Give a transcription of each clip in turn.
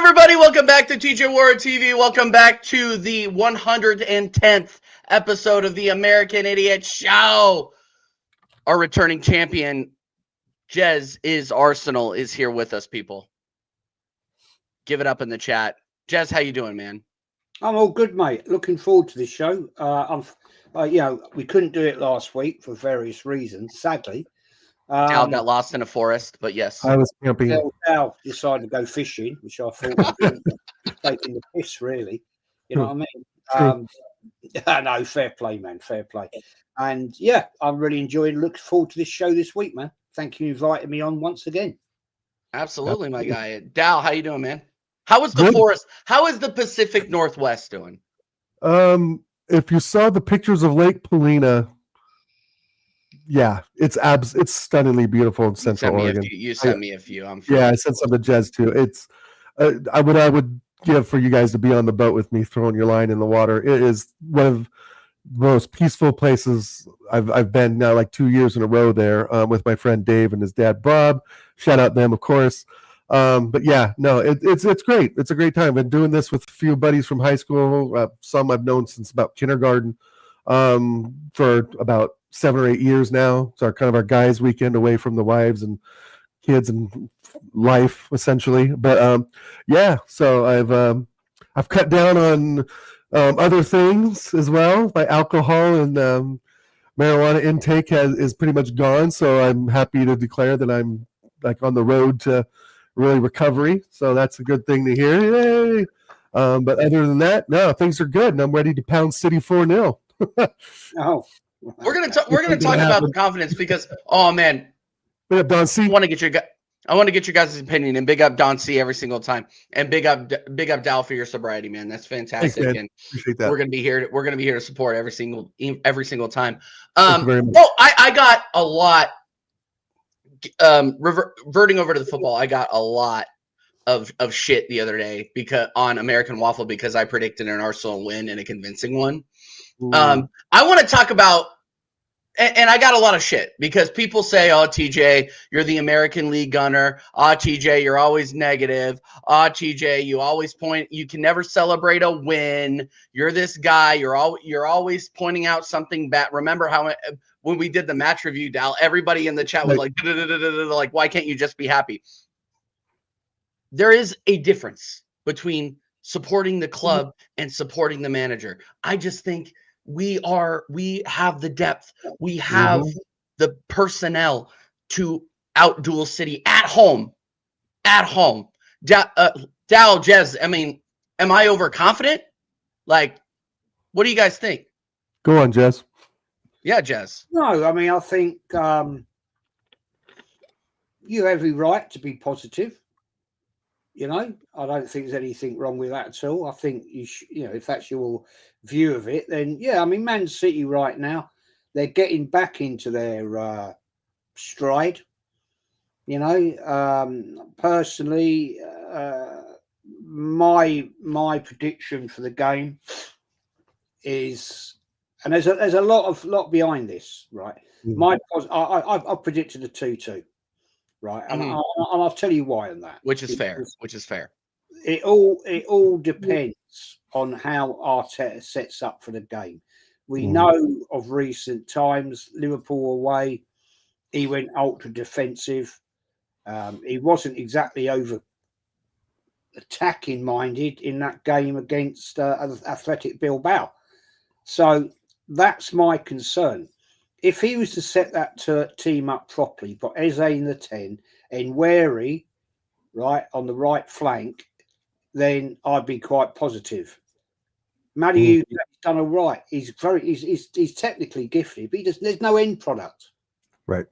everybody? Welcome back to TJ Warren TV. Welcome back to the 110th episode of the American Idiot Show. Our returning champion, Jez is Arsenal, is here with us, people. Give it up in the chat. Jez, how you doing, man? I'm all good, mate. Looking forward to this show. We couldn't do it last week for various reasons, sadly. Al got lost in a forest, but yes. I was camping. Al decided to go fishing, which I thought was taking the piss, really. You know what I mean? No, fair play, man. Fair play. And yeah, I'm really enjoying. Looking forward to this show this week, man. Thank you for inviting me on once again. Absolutely, my guy. Dal, how you doing, man? How is the forest? How is the Pacific Northwest doing? If you saw the pictures of Lake Polina, yeah, it's stunningly beautiful in Central Oregon. You sent me a few. I sent some to Jez too. It's I would give for you guys to be on the boat with me, throwing your line in the water. It is one of the most peaceful places I've been now, like 2 years in a row there, with my friend Dave and his dad Bob. Shout out them, of course. But yeah, no, it's great. It's a great time. I've been doing this with a few buddies from high school. Some I've known since about kindergarten, for about 7 or 8 years now. It's our guys' weekend away from the wives and kids and life, essentially. But yeah, so I've cut down on other things as well. My alcohol and marijuana intake is pretty much gone. So I'm happy to declare that I'm like on the road to really recovery. So that's a good thing to hear. Yay! But other than that, no, things are good, and I'm ready to pound City 4-0. Oh. We're gonna talk about the confidence because man, big up Don C. I want to get your guys' opinion, and big up Don C every single time, and big up Dal for your sobriety, man. That's fantastic. Thanks, man. And appreciate that. We're gonna be here to support every single time. Thank you very much. I got a lot. Reverting over to the football, I got a lot of shit the other day on American Waffle because I predicted an Arsenal win and a convincing one. I want to talk about, and I got a lot of shit because people say, "Oh, TJ, you're the American League gunner. Oh, TJ, you're always negative. Oh, TJ, you always point. You can never celebrate a win. You're this guy. You're always pointing out something bad." Remember how when we did the match review, Dal, everybody in the chat was like, "Why can't you just be happy?" There is a difference between supporting the club and supporting the manager. I just think we have the depth. We have the personnel to outduel City at home. Dal, Jez, I mean, am I overconfident? Like, what do you guys think? Go on, Jez. Yeah, Jez. No, I mean, I think you have every right to be positive. You know, I don't think there's anything wrong with that at all. I think if that's your view of it, then yeah. I mean, Man City right now, they're getting back into their stride. You know, personally, my prediction for the game is, and there's a lot behind this, right? I predicted a 2-2. Right, and I'll tell you why on that. Which is fair. It all depends on how Arteta sets up for the game. We know of recent times, Liverpool away, he went ultra defensive. He wasn't exactly over attacking minded in that game against Athletic Bilbao. So that's my concern. If he was to set that team up properly, put Eze in the 10 and Wary, right, on the right flank, then I'd be quite positive. Matty has done all right. He's technically gifted, but there's no end product. Right.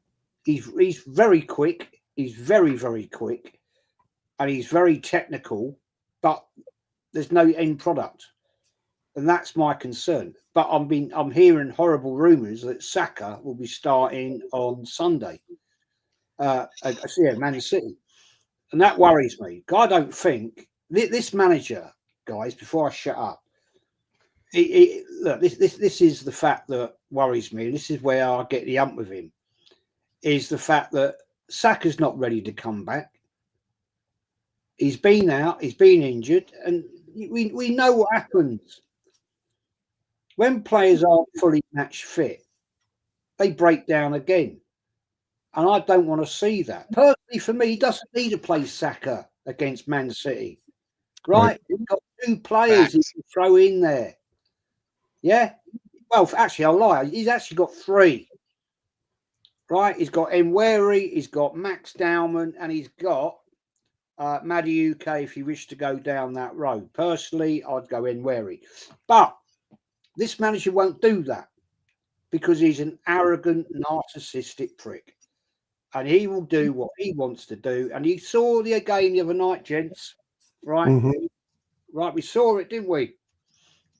He's very quick. He's very, very quick. And he's very technical, but there's no end product. And that's my concern. But I'm hearing horrible rumours that Saka will be starting on Sunday. Man City. And that worries me. I don't think this manager, guys, before I shut up, look, this is the fact that worries me. This is where I get the ump with him, is the fact that Saka's not ready to come back. He's been out. He's been injured, and we know what happens when players aren't fully match fit. They break down again, and I don't want to see that. Personally, for me, he doesn't need to play Saka against Man City, right? He's got 2 players he can throw in there. Yeah. Well, actually, I'll lie. He's actually got 3. Right? He's got Nweri, he's got Max Dowman, and he's got Madueke if you wish to go down that road. Personally, I'd go Nweri. But this manager won't do that because he's an arrogant, narcissistic prick. And he will do what he wants to do. And you saw the game the other night, gents. Right? Mm-hmm. Right, we saw it, didn't we?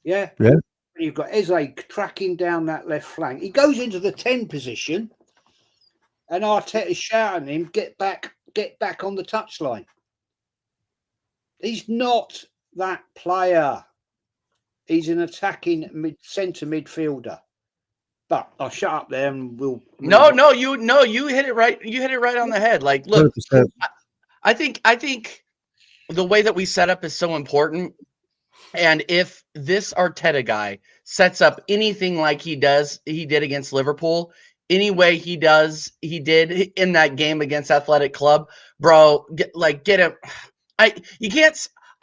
Yeah? Yeah. You've got Eze tracking down that left flank. He goes into the 10 position, and Arteta's shouting at him, get back on the touchline. He's not that player. He's an attacking centre midfielder. But I'll shut up there and we'll. You hit it right. You hit it right on the head. Like, look, 100%. I think the way that we set up is so important. And if this Arteta guy sets up anything like he did against Liverpool, any way he did in that game against Athletic Club, bro, get him. I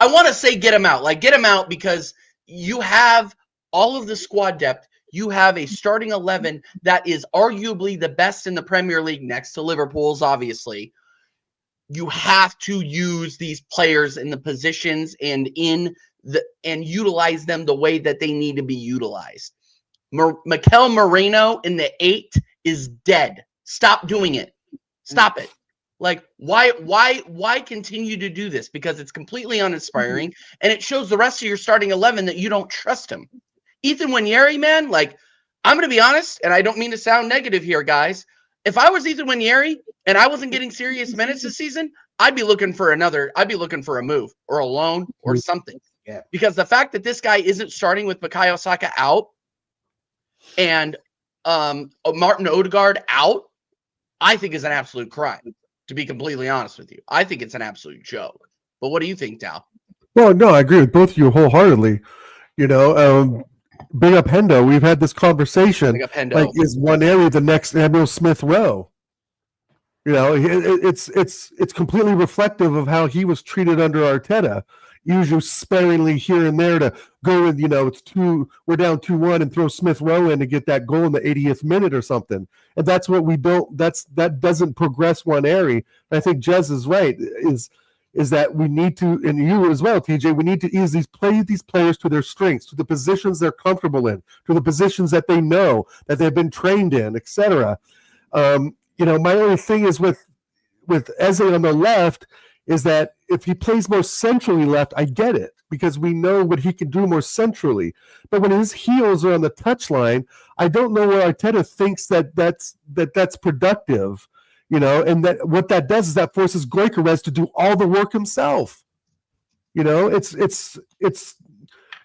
want to say get him out. Like, get him out because you have all of the squad depth. You have a starting 11 that is arguably the best in the Premier League next to Liverpool's, obviously. You have to use these players in the positions and utilize them the way that they need to be utilized. Mikel Merino in the 8 is dead. Stop doing it. Stop it. Like, why continue to do this? Because it's completely uninspiring, and it shows the rest of your starting 11 that you don't trust him. Ethan Nwaneri, man, like, I'm going to be honest, and I don't mean to sound negative here, guys. If I was Ethan Nwaneri and I wasn't getting serious minutes this season, I'd be looking for a move or a loan or something. Yeah. Because the fact that this guy isn't starting with Bukayo Saka out and Martin Odegaard out, I think is an absolute crime, to be completely honest with you. I think it's an absolute joke. But what do you think, Dal? Well, no, I agree with both of you wholeheartedly. You know, bring up Hendo. We've had this conversation. Like, is Nwaneri the next Emile Smith Rowe? You know, it's completely reflective of how he was treated under Arteta. Usually sparingly here and there to go and, you know, we're down 2-1 and throw Smith Rowe in to get that goal in the 80th minute or something. And that's what we don't, that doesn't progress Nwaneri. I think Jez is right, is that we need to, and you as well, TJ, we need to play these players to their strengths, to the positions they're comfortable in, to the positions that they know, that they've been trained in, etc. You know, my only thing is with Eze on the left is that if he plays more centrally left, I get it, because we know what he can do more centrally. But when his heels are on the touchline, I don't know where Arteta thinks that's productive, you know, and that what that does is that forces Gyökeres to do all the work himself. You know, it's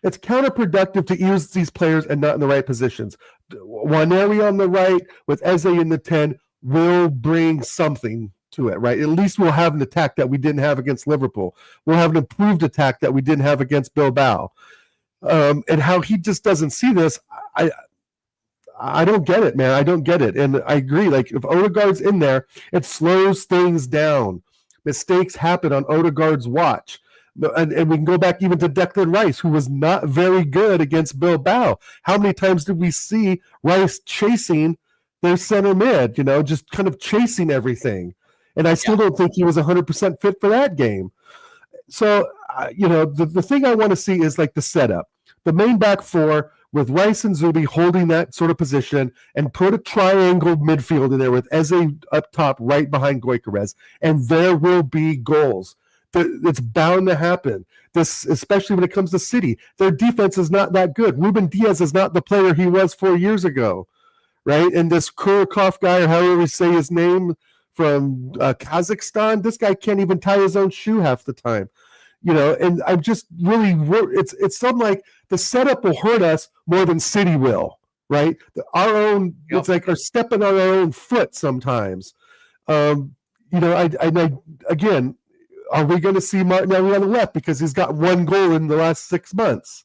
counterproductive to use these players and not in the right positions. Nwaneri on the right with Eze in the 10 will bring something to it, right? At least we'll have an attack that we didn't have against Liverpool. We'll have an improved attack that we didn't have against Bilbao. And how he just doesn't see this, I don't get it, man. I don't get it. And I agree. Like, if Odegaard's in there, it slows things down. Mistakes happen on Odegaard's watch. And we can go back even to Declan Rice, who was not very good against Bilbao. How many times did we see Rice chasing their center mid, you know, just kind of chasing everything? And I still don't think he was 100% fit for that game. So, you know, the thing I want to see is like the setup. The main back four with Rice and Zubi holding that sort of position, and put a triangle midfield in there with Eze up top right behind Gyökeres, and there will be goals. It's bound to happen. This, especially when it comes to City. Their defense is not that good. Ruben Diaz is not the player he was 4 years ago, right? And this Kurakov guy, or however we say his name, from Kazakhstan, this guy can't even tie his own shoe half the time, you know. And I'm just really, it's something like the setup will hurt us more than City will, right? Our own, it's like we're stepping on our own foot sometimes. You know, I again, are we going to see Martinelli on the left because he's got 1 goal in the last 6 months?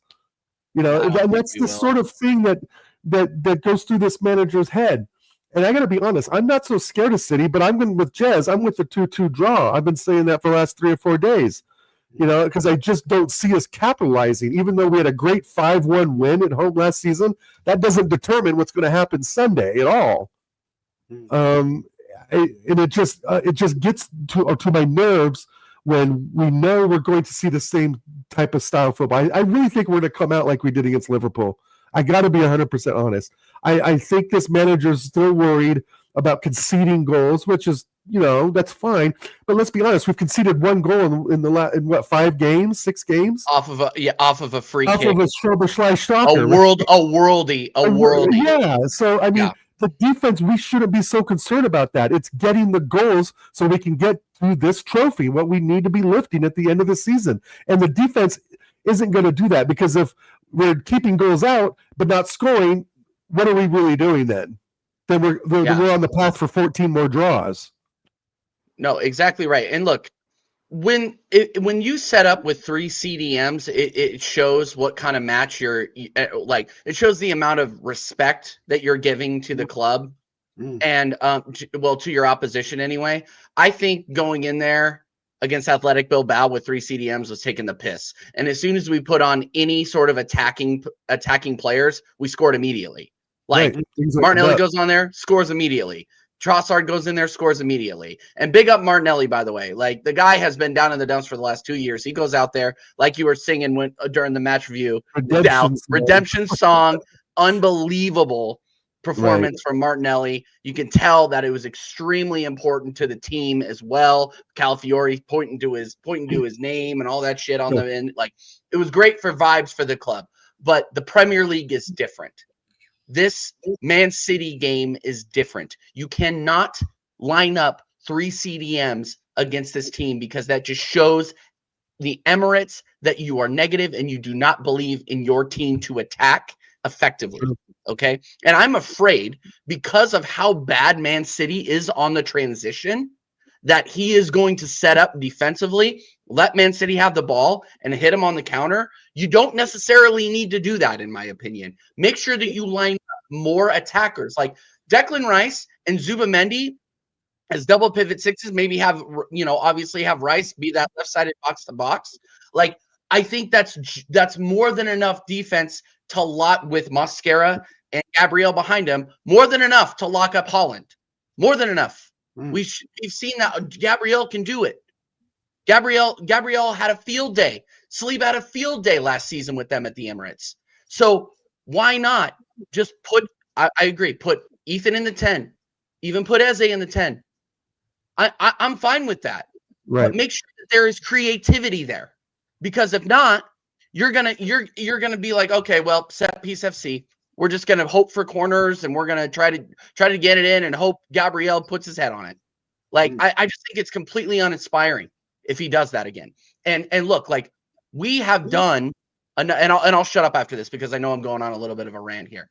You know, and that's the sort of thing that goes through this manager's head. And I got to be honest, I'm not so scared of City, but I'm going with Jez. I'm with the 2-2 draw. I've been saying that for the last 3 or 4 days, you know, because I just don't see us capitalizing. Even though we had a great 5-1 win at home last season, that doesn't determine what's going to happen Sunday at all. And it just gets to my nerves when we know we're going to see the same type of style football. I really think we're going to come out like we did against Liverpool. I got to be 100% honest. I think this manager's still worried about conceding goals, which is, you know, that's fine. But let's be honest, we've conceded 1 goal in what, 5 games, 6 games? Off of a free off kick. Of a Schreiber-Schleicher. A worldie. Yeah. So I mean, the defense, we shouldn't be so concerned about that. It's getting the goals so we can get to this trophy, what we need to be lifting at the end of the season. And the defense isn't going to do that, because if we're keeping goals out but not scoring, what are we really doing then? Then we're on the path for 14 more draws. No, exactly right. And look, when you set up with 3 CDMs, it shows what kind of match you're like. It shows the amount of respect that you're giving to the club and to your opposition anyway. I think going in there against Athletic Bilbao with 3 CDMs was taking the piss. And as soon as we put on any sort of attacking players, we scored immediately. Like Martinelli goes on there, scores immediately. Trossard goes in there, scores immediately. And big up Martinelli, by the way. Like, the guy has been down in the dumps for the last 2 years. He goes out there, like you were singing during the match review. Redemption song. Unbelievable performance from Martinelli. You can tell that it was extremely important to the team as well. Calafiore pointing to his name and all that shit on the end. Like, it was great for vibes for the club. But the Premier League is different. This Man City game is different. You cannot line up 3 CDMs against this team, because that just shows the Emirates that you are negative and you do not believe in your team to attack effectively. Okay. And I'm afraid, because of how bad Man City is on the transition, that he is going to set up defensively, let Man City have the ball and hit him on the counter. You don't necessarily need to do that, in my opinion. Make sure that you line up more attackers, like Declan Rice and Zubamendi as double pivot 6s. Maybe have, obviously have Rice be that left-sided box to box. Like, I think that's more than enough defense to lock with Mosquera and Gabriel behind him. More than enough to lock up Holland. More than enough. We've seen that Gabriel can do it. Gabriel had a field day. Sleep had a field day last season with them at the Emirates. So why not just I agree, put Ethan in the 10, even put Eze in the 10. I'm fine with that. Right. But make sure that there is creativity there, because if not, you're gonna be like, okay, well, set piece FC. We're just gonna hope for corners, and we're gonna try to get it in and hope Gabriel puts his head on it. Like, I just think it's completely uninspiring if he does that again. And look, like, we have done, and I'll shut up after this because I know I'm going on a little bit of a rant here.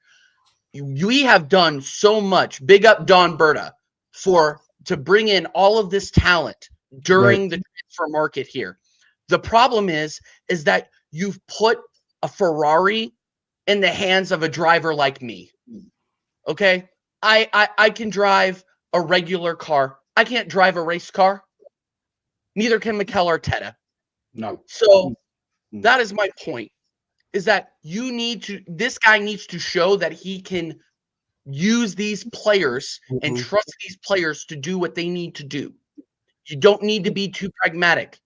We have done so much. Big up Don Berta to bring in all of this talent during the transfer market here. The problem is that you've put a Ferrari in the hands of a driver like me. Okay? I can drive a regular car. I can't drive a race car. Neither can Mikel Arteta. No. So that is my point, is that this guy needs to show that he can use these players and trust these players to do what they need to do. You don't need to be too pragmatic.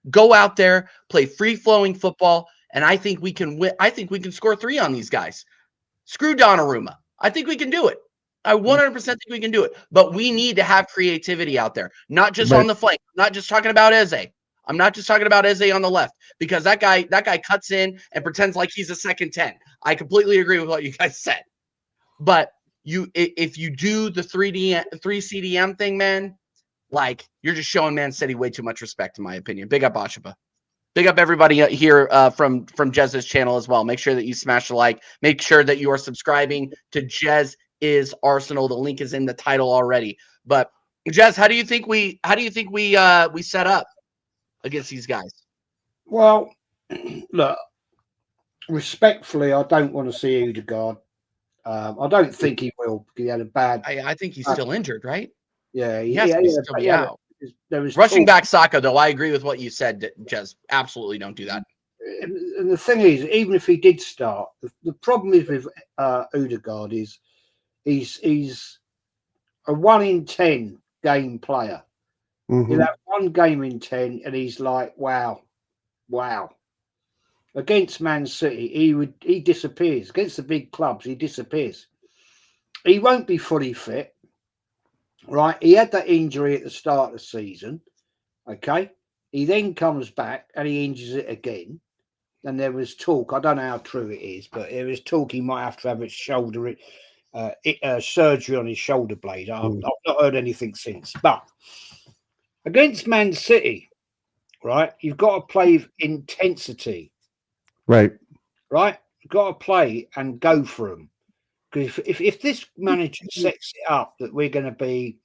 Go out there, play free-flowing football, and I think we can win. I think we can score 3 on these guys. Screw Donnarumma. I think we can do it. I 100% think we can do it. But we need to have creativity out there, not just on the flank. I'm not just talking about Eze. I'm not just talking about Eze on the left, because that guy cuts in and pretends like he's a second 10. I completely agree with what you guys said. But if you do the 3 CDM thing, man, like, you're just showing Man City way too much respect, in my opinion. Big up Ashaba. Big up everybody here from Jez's channel as well. Make sure that you smash the like. Make sure that you are subscribing to Jez is Arsenal. The link is in the title already. But Jez, how do you think we set up? against these guys? Well, look, respectfully, I don't want to see Odegaard. I don't think he will. He had a bad. I think he's still injured, right? Yeah, He has to still be out. There was Rushing talk. back Saka, though, I agree with what you said, Jez. Absolutely don't do that. And the thing is, even if he did start, the problem is with Odegaard is he's a 1 in 10 game player. Mhm. You know, 1 game in 10, and he's like, wow. Against Man City, he disappears. Against the big clubs, he disappears. He won't be fully fit, right? He had that injury at the start of the season. Okay, he then comes back and he injures it again. And there was talk. I don't know how true it is, but there was talk he might have to have his shoulder surgery on his shoulder blade. I've not heard anything since. But against Man City, right, you've got to play with intensity. Right. You've got to play and go for them. Because if this manager sets it up that we're going to be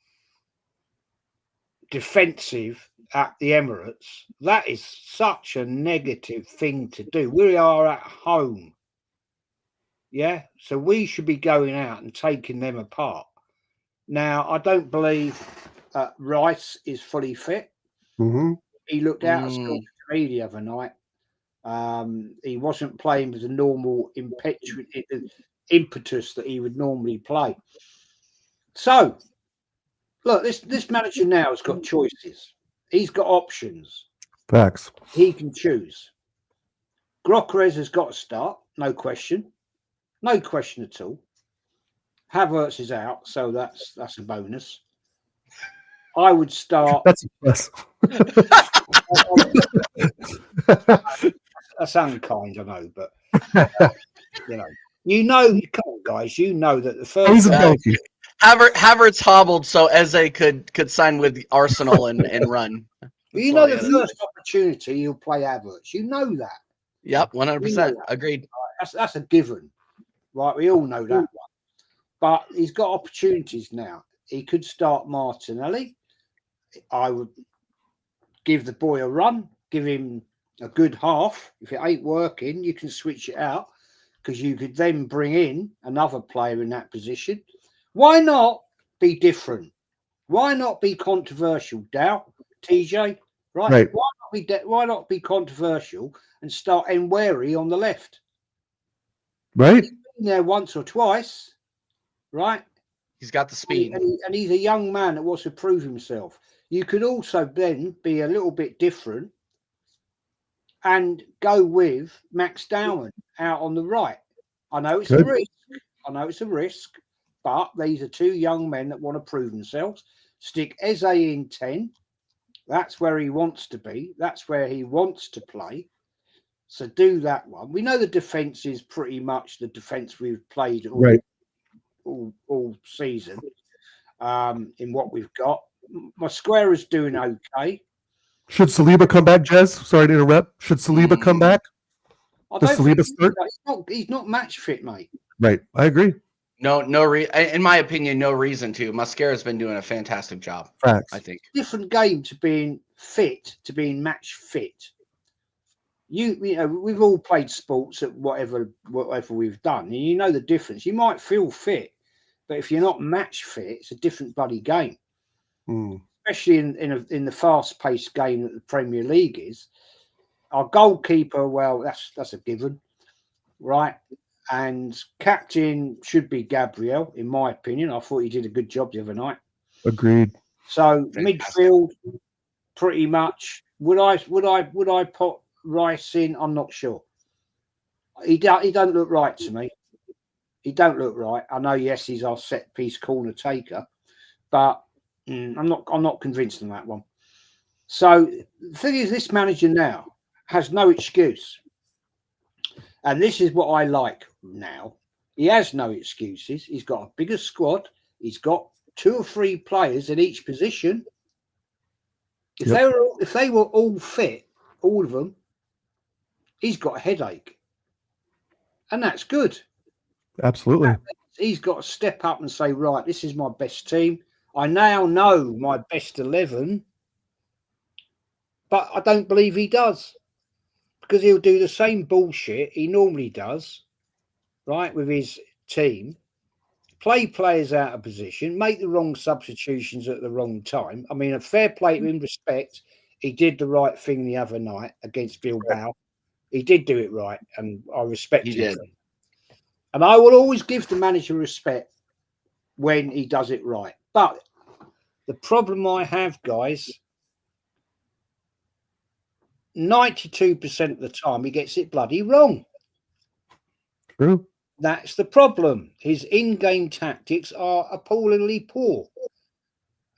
defensive at the Emirates, that is such a negative thing to do. We are at home. Yeah. So we should be going out and taking them apart. Now, I don't believe Rice is fully fit. Mm-hmm. He looked out of school to me the other night. He wasn't playing with the normal impetus that he would normally play. So, look, this manager now has got choices. He's got options. Facts. He can choose. Gyökeres has got to start, no question. No question at all. Havertz is out, so that's a bonus. I would start. That's a plus. That's unkind, I know, but you know, come on, guys, you know that the first. Havertz hobbled so Eze could sign with Arsenal and run. Well, you know, the first opportunity he'll play Havertz. You know that. Yep, 100%. Agreed. That's a given, right? We all know that one. But he's got opportunities now. He could start Martinelli. I would give the boy a run, give him a good half. If it ain't working, you can switch it out because you could then bring in another player in that position. Why not be different? Why not be controversial, Dow, TJ? Right? Why not be controversial and start Nweri on the left? Right. He's been there once or twice, right? He's got the speed. And he's a young man that wants to prove himself. You could also then be a little bit different and go with Max Dowman out on the right. I know it's a risk. But these are 2 young men that want to prove themselves. Stick Eze in 10. That's where he wants to be. That's where he wants to play. So do that one. We know the defence is pretty much the defence we've played all season in what we've got. Mosquera is doing okay. Should Saliba come back, Jez? Sorry to interrupt. Should Saliba come back? Does Saliba start? He's not match fit, mate. Right. I agree. In my opinion, no reason to. Mosquera's been doing a fantastic job. Facts. I think. Different game to being fit, to being match fit. You know, we've all played sports at whatever we've done, and you know the difference. You might feel fit, but if you're not match fit, it's a different bloody game. Especially in the fast-paced game that the Premier League is. Our goalkeeper, well, that's a given, right? And captain should be Gabriel, in my opinion. I thought he did a good job the other night. Agreed. So midfield, pretty much. Would I put Rice in? I'm not sure. He don't look right to me. He don't look right. I know, yes, he's our set piece corner taker, but I'm not convinced on that one. So the thing is, this manager now has no excuse. And this is what I like now. He has no excuses. He's got a bigger squad. He's got 2 or 3 players in each position. If they were all fit, all of them, he's got a headache. And that's good. Absolutely. He's got to step up and say, right, this is my best team. I now know my best 11. But I don't believe he does, because he'll do the same bullshit he normally does, right, with his team, play players out of position, make the wrong substitutions at the wrong time. I mean, a fair play to him, respect. He did the right thing the other night against Bilbao. He did do it right, and I respect him. And I will always give the manager respect when he does it right. But the problem I have, guys, 92% of the time he gets it bloody wrong. True. That's the problem. His in-game tactics are appallingly poor.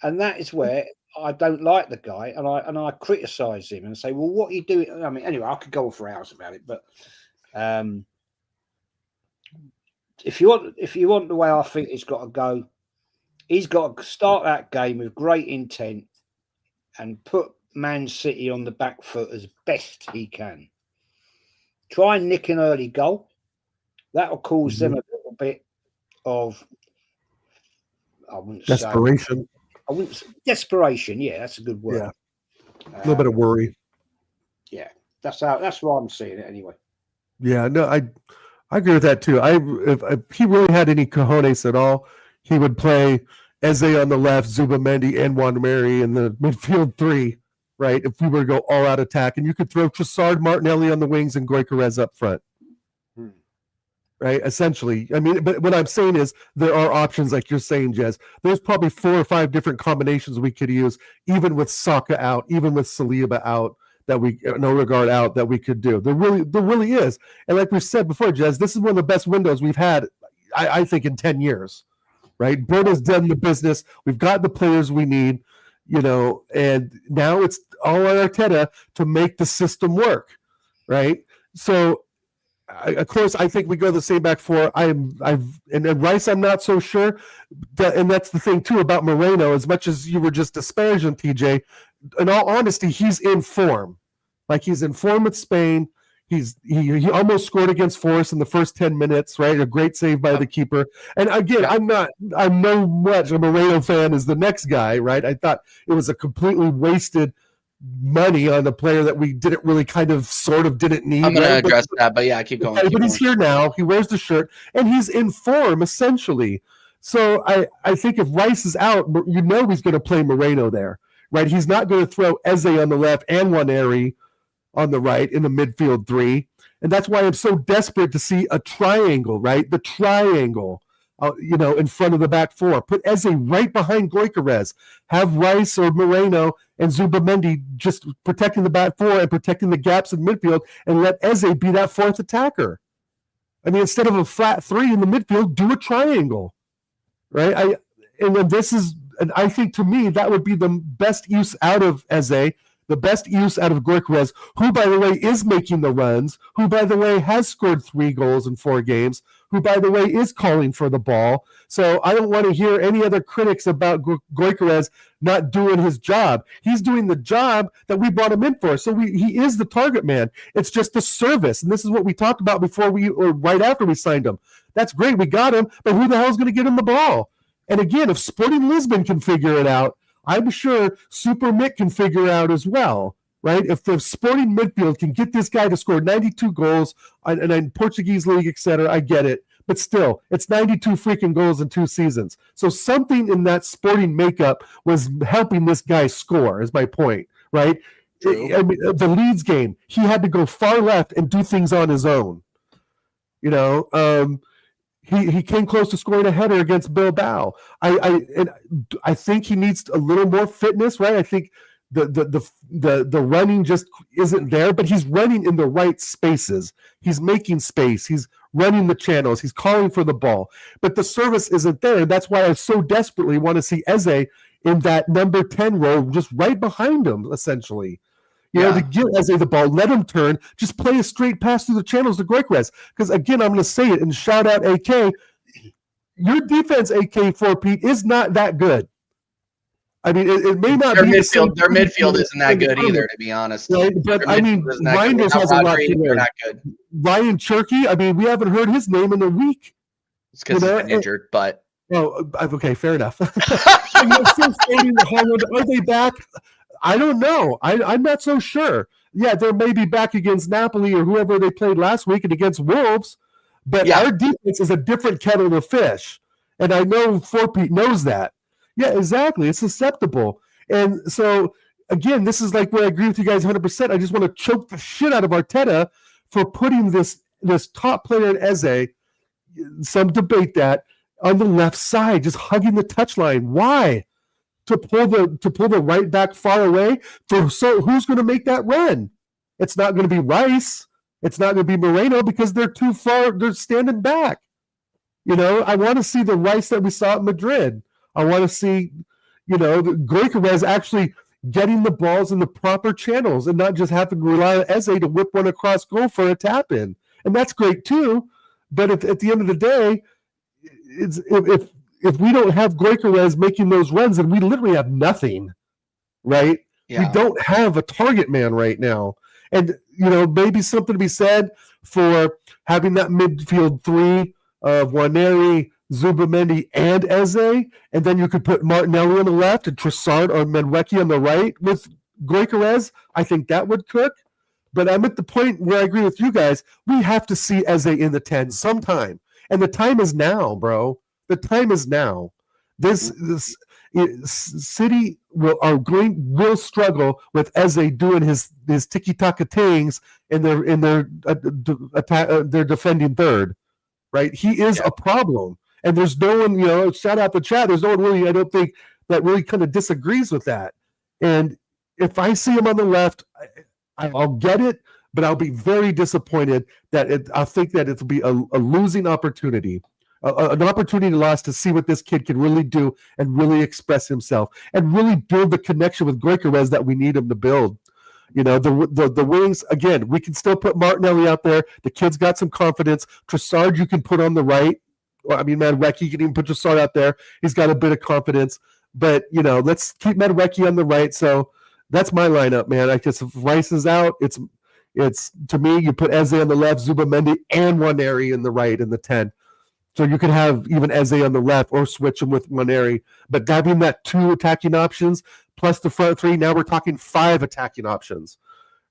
And that is where I don't like the guy, and I criticise him and say, well, what are you doing? I mean, anyway, I could go on for hours about it, but if you want the way I think he's got to go, he's got to start that game with great intent and put Man City on the back foot as best he can. Try and nick an early goal. That will cause them a little bit of, desperation. Desperation. Yeah, that's a good word. Yeah. A little bit of worry. Yeah, that's why I'm seeing it anyway. Yeah, no, I agree with that too. If he really had any cojones at all, he would play Eze on the left, Zubamendi and Wanameri in the midfield three, right? If we were to go all out attack, and you could throw Trossard, Martinelli on the wings, and Gyökeres up front. Right, essentially. I mean, but what I'm saying is there are options, like you're saying, Jez. There's probably 4 or 5 different combinations we could use, even with Saka out, even with Saliba out, that we out, that we could do. There really is. And like we said before, Jez, this is one of the best windows we've had, I think, in 10 years. Right, Berto's done the business. We've got the players we need, and now it's all on Arteta to make the system work. Right, so. Of course, I think we go the same back four. And Rice, I'm not so sure. And that's the thing, too, about Moreno. As much as you were just disparaging TJ, in all honesty, he's in form. Like, he's in form with Spain. He almost scored against Forest in the first 10 minutes, right? A great save by the keeper. And again, I'm no much a Moreno fan as the next guy, right? I thought it was a completely wasted money on a player that we didn't really didn't need. I'm going to address that, but yeah, keep going. But he's here now. He wears the shirt, and he's in form, essentially. So I think if Rice is out, he's going to play Moreno there, right? He's not going to throw Eze on the left and Waneri on the right in the midfield three. And that's why I'm so desperate to see a triangle, right? The triangle. In front of the back four. Put Eze right behind Gyökeres. Have Rice or Moreno and Zubamendi just protecting the back four and protecting the gaps in midfield, and let Eze be that fourth attacker. I mean, instead of a flat three in the midfield, do a triangle, right? I think to me that would be the best use out of Eze, the best use out of Gyökeres, who, by the way, is making the runs, who, by the way, has scored 3 goals in 4 games, who, by the way, is calling for the ball. So I don't want to hear any other critics about Gyökeres not doing his job. He's doing the job that we brought him in for. So he is the target man. It's just the service. And this is what we talked about right after we signed him. That's great. We got him, but who the hell is going to get him the ball? And again, if Sporting Lisbon can figure it out, I'm sure Super Mick can figure it out as well, right? If the Sporting midfield can get this guy to score 92 goals in Portuguese league, etc., I get it. But still, it's 92 freaking goals in 2 seasons. So something in that Sporting makeup was helping this guy score, is my point, right? I mean, the Leeds game, he had to go far left and do things on his own. He came close to scoring a header against Bilbao. I think he needs a little more fitness, right? I think the running just isn't there, but he's running in the right spaces. He's making space. He's running the channels. He's calling for the ball, but the service isn't there. And that's why I so desperately want to see Eze in that number 10 role, just right behind him, essentially. To give Eze the ball, let him turn, just play a straight pass through the channels to Gyökeres. Because again, I'm going to say it and shout out AK. Your defense, AK4 Pete, is not that good. I mean, it may not their be midfield. Their midfield isn't that good either, to be honest. Right? But I mean, Reinders has a lot to learn. Ryan Cherky, I mean, we haven't heard his name in a week. It's because he's been injured, but okay, fair enough. Are they back? I don't know. I'm not so sure. Yeah, they're maybe back against Napoli or whoever they played last week and against Wolves, but our defense is a different kettle of fish. And I know Forpete knows that. Yeah, exactly. It's susceptible. And so, again, this is like where I agree with you guys 100%. I just want to choke the shit out of Arteta for putting this top player in Eze, some debate that, on the left side, just hugging the touchline. Why? To pull the right back far away? So who's going to make that run? It's not going to be Rice. It's not going to be Moreno because they're too far. They're standing back. I want to see the Rice that we saw at Madrid. I want to see, Gyökeres actually getting the balls in the proper channels and not just having to rely on Eze to whip one across goal for a tap in. And that's great too. But at the end of the day, if we don't have Gyökeres making those runs, then we literally have nothing, right? Yeah. We don't have a target man right now. And, maybe something to be said for having that midfield three of Nwaneri, Zubimendi, and Eze, and then you could put Martinelli on the left and Trossard or Menweki on the right with Gyökeres. I think that would cook. But I'm at the point where I agree with you guys. We have to see Eze in the 10 sometime. And the time is now, bro. The time is now. This City will struggle with Eze doing his tiki-taka things in their defending third, right? He is a problem, and there's no one. Shout out the chat. There's no one really. I don't think that really kind of disagrees with that. And if I see him on the left, I'll get it, but I'll be very disappointed that I think that it'll be a losing opportunity. An opportunity lost to see what this kid can really do and really express himself and really build the connection with Gyökeres that we need him to build. The wings, again, we can still put Martinelli out there. The kid's got some confidence. Trossard you can put on the right. Menweki, you can even put Trossard out there. He's got a bit of confidence. But, let's keep Menweki on the right. So that's my lineup, man. I guess if Rice is out, it's to me, you put Eze on the left, Zubimendi, and Nwaneri in the right in the 10. So you could have even Eze on the left or switch him with Nwaneri. But having that 2 attacking options plus the front 3, now we're talking 5 attacking options,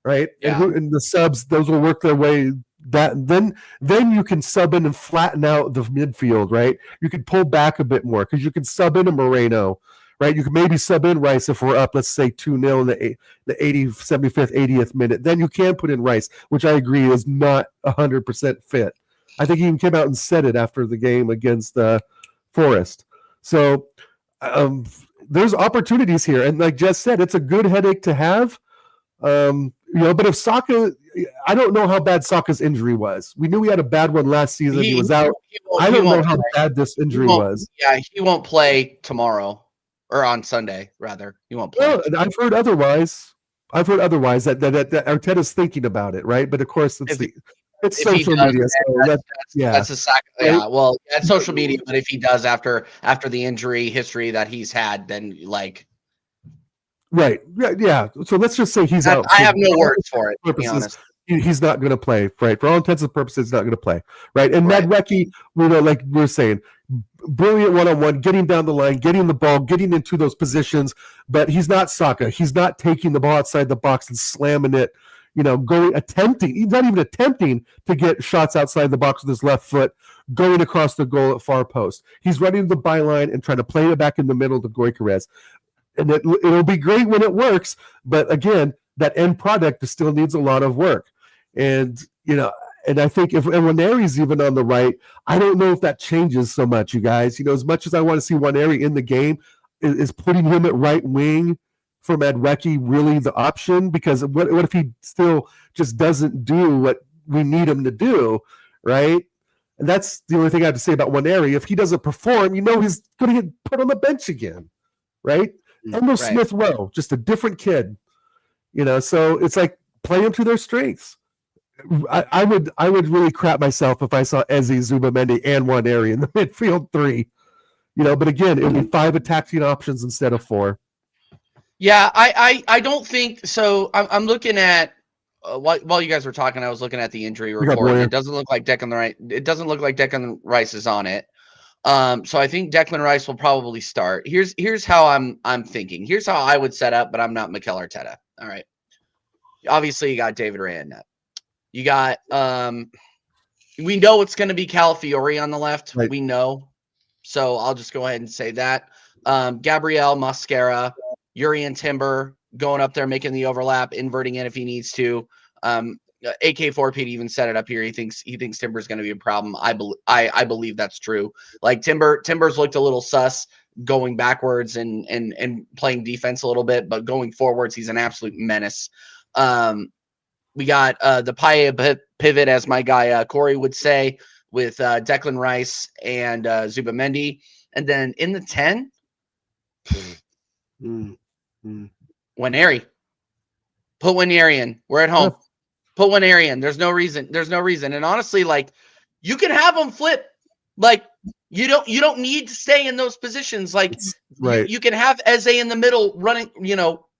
right? Yeah. And the subs, those will work their way. Then you can sub in and flatten out the midfield, right? You can pull back a bit more because you can sub in a Moreno, right? You can maybe sub in Rice if we're up, let's say 2-0 in the 75th, 80th minute. Then you can put in Rice, which I agree is not 100% fit. I think he even came out and said it after the game against Forest. So there's opportunities here. And like Jess said, it's a good headache to have. But if Saka, I don't know how bad Saka's injury was. We knew he had a bad one last season. He was out. I don't know how bad this injury was. Yeah, he won't play tomorrow or on Sunday, rather. He won't play. Well, I've heard otherwise. That Arteta's thinking about it, right? But of course, it's social media. That's a sack. Yeah, well, that's social media. But if he does after the injury history that he's had, then right, yeah. So let's just say he's out. I have no words for it. To be honest, he's not going to play. Right, for all intents and purposes, he's not going to play. Right, and Menweki, like we're saying, brilliant one-on-one, getting down the line, getting the ball, getting into those positions. But he's not Saka. He's not taking the ball outside the box and slamming it. He's not even attempting to get shots outside the box with his left foot, going across the goal at far post. He's running the byline and trying to play it back in the middle to Gyökeres. And it'll be great when it works, but again, that end product still needs a lot of work. And, and I think if Nwaneri's even on the right, I don't know if that changes so much, you guys. As much as I want to see Nwaneri in the game, is putting him at right wing for Menweki really the option? Because what if he still just doesn't do what we need him to do, right? And that's the only thing I have to say about Nwaneri. If he doesn't perform, he's going to get put on the bench again, right? Endo Smith Rowe, just a different kid, So it's like play them to their strengths. I would really crap myself if I saw Eze, Zubimendi, and Nwaneri in the midfield 3, But again, it would be 5 attacking options instead of 4. Yeah, I don't think so. I'm looking at while you guys were talking, I was looking at the injury report. It doesn't look like Declan Rice is on it. So I think Declan Rice will probably start. Here's how I'm thinking. Here's how I would set up, but I'm not Mikel Arteta. All right. Obviously, you got David Raya in net. You got we know it's going to be Calafiori on the left. Right. We know. So I'll just go ahead and say that. Gabriel Mascara, Urian Timber going up there, making the overlap, inverting it if he needs to. AK4 Pete even set it up here. He thinks Timber's going to be a problem. I believe that's true. Like Timber's looked a little sus going backwards and playing defense a little bit, but going forwards, he's an absolute menace. We got the Paille pivot, as my guy Corey would say, with Declan Rice and Zubamendi. And then in the 10, Nwaneri. Put Nwaneri in. We're at home. Put Nwaneri in. There's no reason. And honestly, like, you can have them flip. Like, you don't need to stay in those positions. Like, right. You can have Eze in the middle running,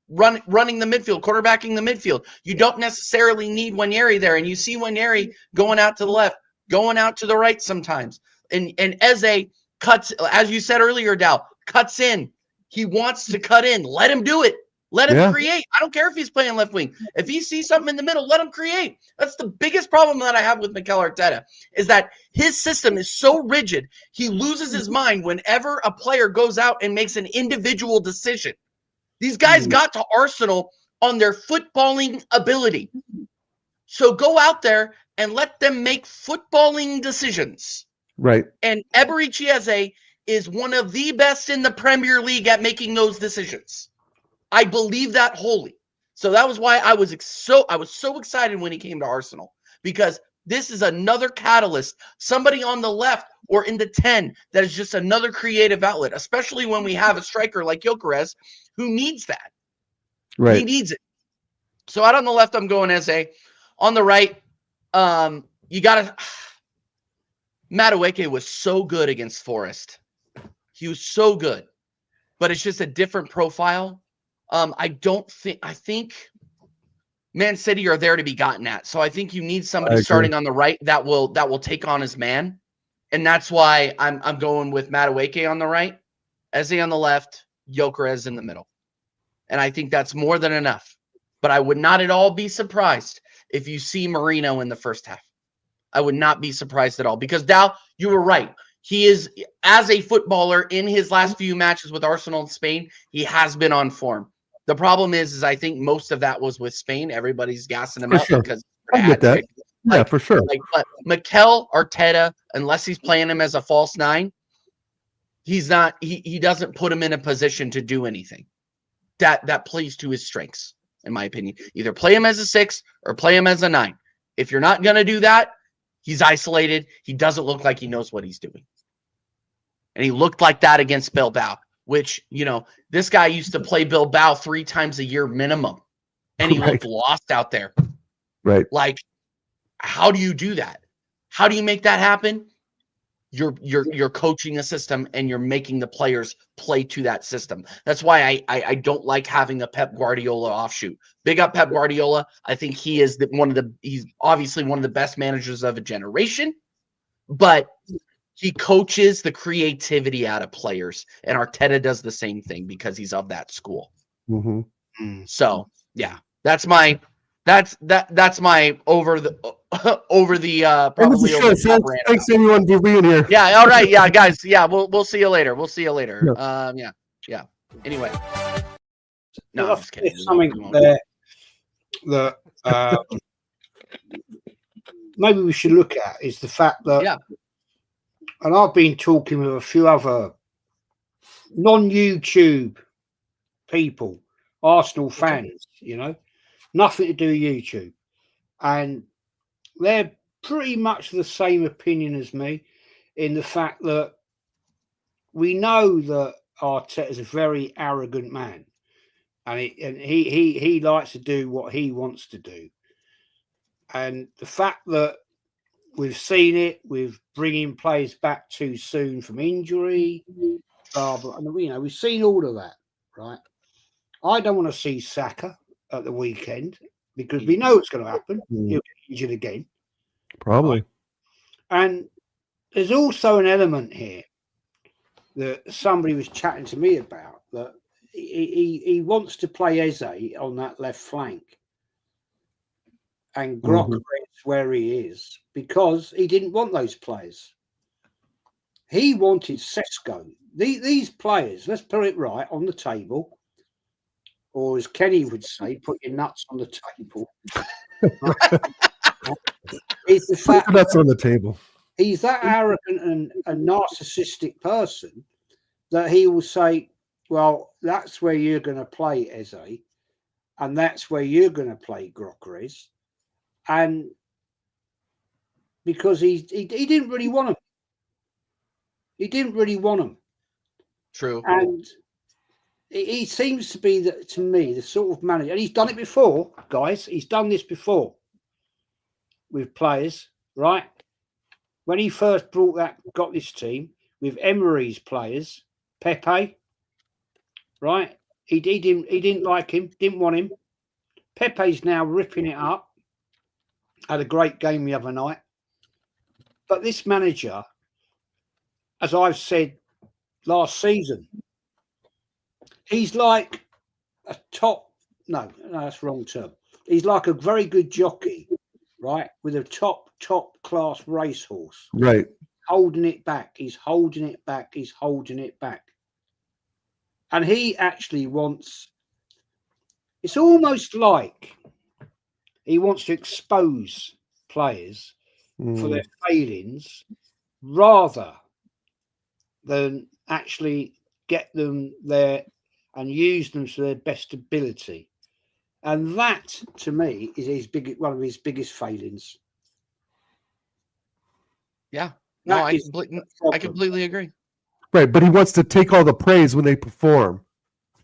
running the midfield, quarterbacking the midfield. You don't necessarily need Nwaneri there. And you see Nwaneri going out to the left, going out to the right sometimes. And Eze cuts, as you said earlier, Dal, cuts in. He wants to cut in. Let him do it. Let him create. I don't care if he's playing left wing. If he sees something in the middle, let him create. That's the biggest problem that I have with Mikel Arteta, is that his system is so rigid. He loses his mind whenever a player goes out and makes an individual decision. These guys got to Arsenal on their footballing ability. So go out there and let them make footballing decisions. Right. And Eberechi Eze is one of the best in the Premier League at making those decisions. I believe that wholly. So that was why I was so excited when he came to Arsenal, because this is another catalyst, somebody on the left or in the 10 that is just another creative outlet, especially when we have a striker like Gyökeres who needs that. Right. He needs it. So out on the left, I'm going Eze. On the right, you got to Madueke was so good against Forest. He was so good, but it's just a different profile. I think Man City are there to be gotten at. So I think you need somebody starting on the right that will take on his man. And that's why I'm going with Madueke on the right, Eze on the left, Gyökeres in the middle. And I think that's more than enough. But I would not at all be surprised if you see Merino in the first half. I would not be surprised at all, because Dal, you were right. He is, as a footballer in his last few matches with Arsenal and Spain, he has been on form. The problem is I think most of that was with Spain. Everybody's gassing him up because I get that. Yeah, for sure. But Mikel Arteta, unless he's playing him as a false 9, he's not. He doesn't put him in a position to do anything that plays to his strengths, in my opinion. Either play him as a 6 or play him as a 9. If you're not going to do that, he's isolated. He doesn't look like he knows what he's doing. And he looked like that against Bilbao, which, this guy used to play Bilbao 3 times a year minimum. And he looked lost out there. Right. Like, how do you do that? How do you make that happen? You're coaching a system and you're making the players play to that system. That's why I don't like having a Pep Guardiola offshoot. Big up Pep Guardiola. I think he is he's obviously one of the best managers of a generation, but he coaches the creativity out of players, and Arteta does the same thing because he's of that school. Mm-hmm. So yeah, that's my over the probably over the top rant. Thanks everyone for being here. Yeah, all right, yeah, guys. Yeah, we'll see you later. We'll see you later. Yeah. Anyway. No, I'm just kidding. Something there that maybe we should look at is the fact that and I've been talking with a few other non-YouTube people, Arsenal fans, nothing to do with YouTube. And they're pretty much the same opinion as me, in the fact that we know that Arteta is a very arrogant man. And he likes to do what he wants to do. And the fact that we've seen it with bringing players back too soon from injury, blah, blah, and we've seen all of that, right? I don't want to see Saka at the weekend because we know it's going to happen. He'll get injured again. Probably. And there's also an element here that somebody was chatting to me about, that he wants to play Eze on that left flank and Grocker is where he is because he didn't want those players. He wanted Sesko. These players, let's put it right on the table, or as Kenny would say, put your nuts on the table. It's the fact nuts on the table. He's that arrogant and a narcissistic person that he will say, well, that's where you're going to play Eze, and that's where you're going to play Grockers. And because he didn't really want him. He didn't really want him. True. And he seems to be, to me, the sort of manager. And he's done it before, guys. He's done this before with players, right? When he first got this team with Emery's players, Pepe, right? He didn't like him, didn't want him. Pepe's now ripping it up. Had a great game the other night. But this manager, as I've said last season, he's like a top, no, that's the wrong term. He's like a very good jockey, right? With a top class racehorse. Right. Holding it back. He's holding it back. He's holding it back. And he actually wants, it's almost like he wants to expose players for their failings rather than actually get them there and use them to their best ability. And that, to me, is one of his biggest failings. Yeah. No, I completely agree. Right, but he wants to take all the praise when they perform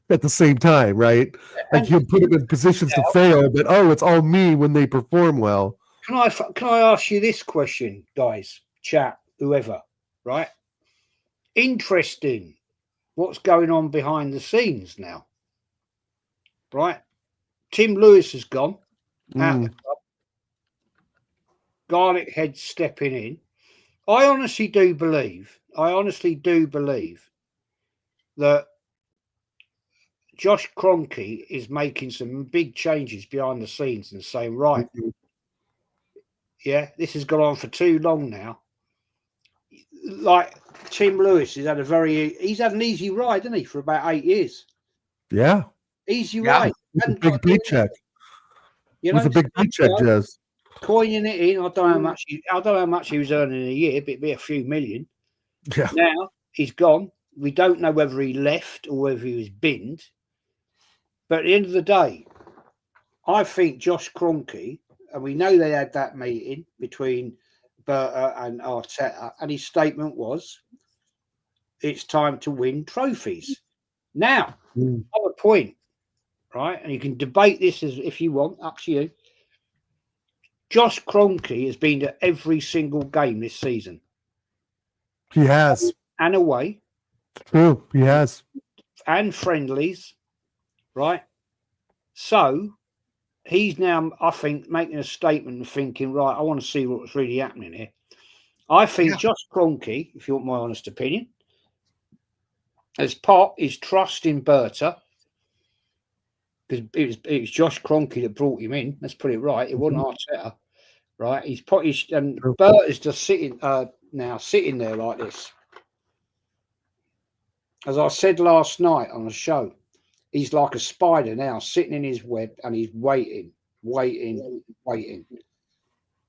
at the same time, right? Like he'll put them in positions to fail, but it's all me when they perform well. Can I ask you this question, guys, chat, whoever, right? Interesting what's going on behind the scenes now, right? Tim Lewis has gone out of the club. Garlic Head stepping in. I honestly do believe that Josh Kroenke is making some big changes behind the scenes and saying, right, yeah, this has gone on for too long now. Like Tim Lewis he's had an easy ride, hasn't he, for about 8 years? Yeah. Easy ride. With a big paycheck. With a big paycheck, Jez. Coining it in. I don't know how much he was earning a year, but it'd be a few million. Yeah. Now he's gone. We don't know whether he left or whether he was binned. But at the end of the day, I think Josh Kroenke, and we know they had that meeting between Berta and Arteta, and his statement was, it's time to win trophies. Now, other point, right? And you can debate this as if you want, up to you. Josh Kroenke has been to every single game this season. He has. And away. True, he has. And friendlies, right? So he's now, I think, making a statement and thinking, right, I want to see what's really happening here. I think Josh Kroenke, if you want my honest opinion, has put his trust in Berta, because it was Josh Kroenke that brought him in. Let's put it right. It wasn't Arteta, right? He's put his, and Berta's just sitting there like this. As I said last night on the show, he's like a spider now, sitting in his web, and he's waiting. And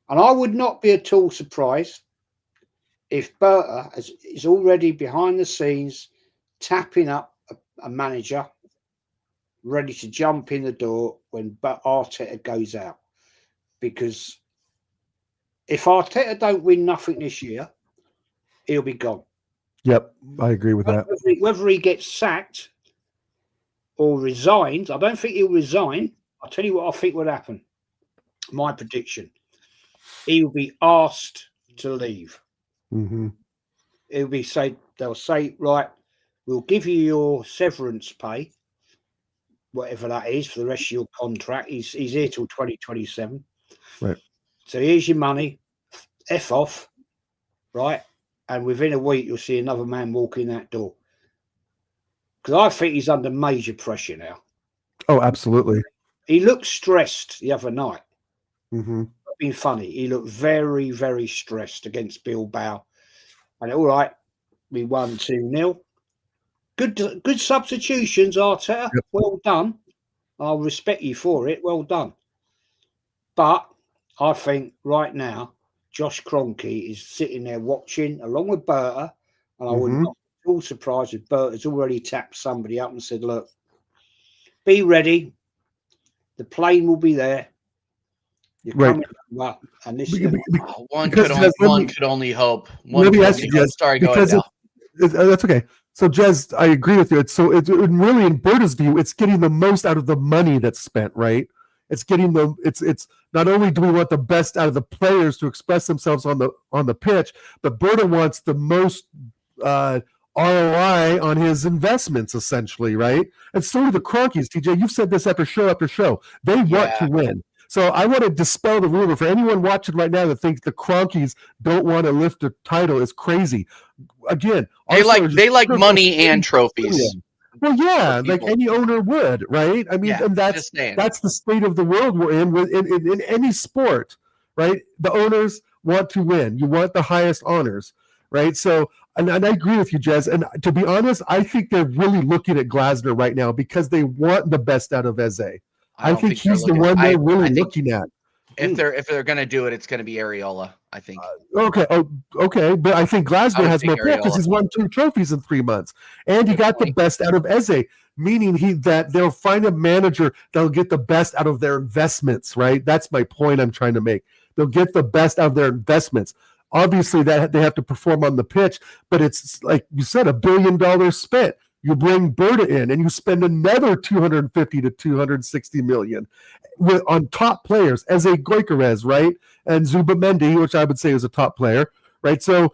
I would not be at all surprised if Berta is already behind the scenes tapping up a manager ready to jump in the door when Arteta goes out. Because if Arteta don't win nothing this year, he'll be gone. Yep, I agree with that. Whether he gets sacked or resigns, I don't think he'll resign. I'll tell you what I think would happen. My prediction. He will be asked to leave. Mm-hmm. They'll say, right, we'll give you your severance pay, whatever that is, for the rest of your contract. He's here till 2027. Right. So here's your money. F off. Right. And within a week, you'll see another man walk in that door. because I think he's under major pressure now. Oh, absolutely. He looked stressed the other night. Mm-hmm. Being funny, he looked very, very stressed against Bilbao. And all right, we won 2-0. Good substitutions, Arteta. Yep. Well done. I'll respect you for it. Well done. But I think right now, Josh Kroenke is sitting there watching along with Berta. And I would not be at all surprised if Berta's already tapped somebody up and said, look, be ready. The plane will be there. You're coming up. And this one could only hope. Let me ask you, Jez. Sorry, go ahead. That's okay. So, Jez, I agree with you. It's really, in Berta's view, it's getting the most out of the money that's spent, right? It's getting it's not only do we want the best out of the players to express themselves on the pitch, but Berta wants the most ROI on his investments, essentially, right? And so do the Cronkies, TJ. You've said this after show. They want to win. So I want to dispel the rumor for anyone watching right now that thinks the Cronkies don't want to lift a title is crazy. Again, they like money and trophies. Well, yeah, like any owner would, right? I mean, and that's the state of the world we're in any sport, right? The owners want to win. You want the highest honors, right? So, and I agree with you, Jez. And to be honest, I think they're really looking at Glasner right now because they want the best out of Eze. I think he's the one they're really looking at. If they're going to do it, it's going to be Areola, I think. Okay. But I think Glasner has more power because he's won 2 trophies in 3 months. And he got the best out of Eze, meaning that they'll find a manager that'll get the best out of their investments, right? That's my point I'm trying to make. They'll get the best out of their investments. Obviously, that they have to perform on the pitch, but it's like you said, $1 billion spent. You bring Berta in and you spend another 250 to 260 million on top players, Eze Gyökeres, right? And Zubimendi, which I would say is a top player, right? So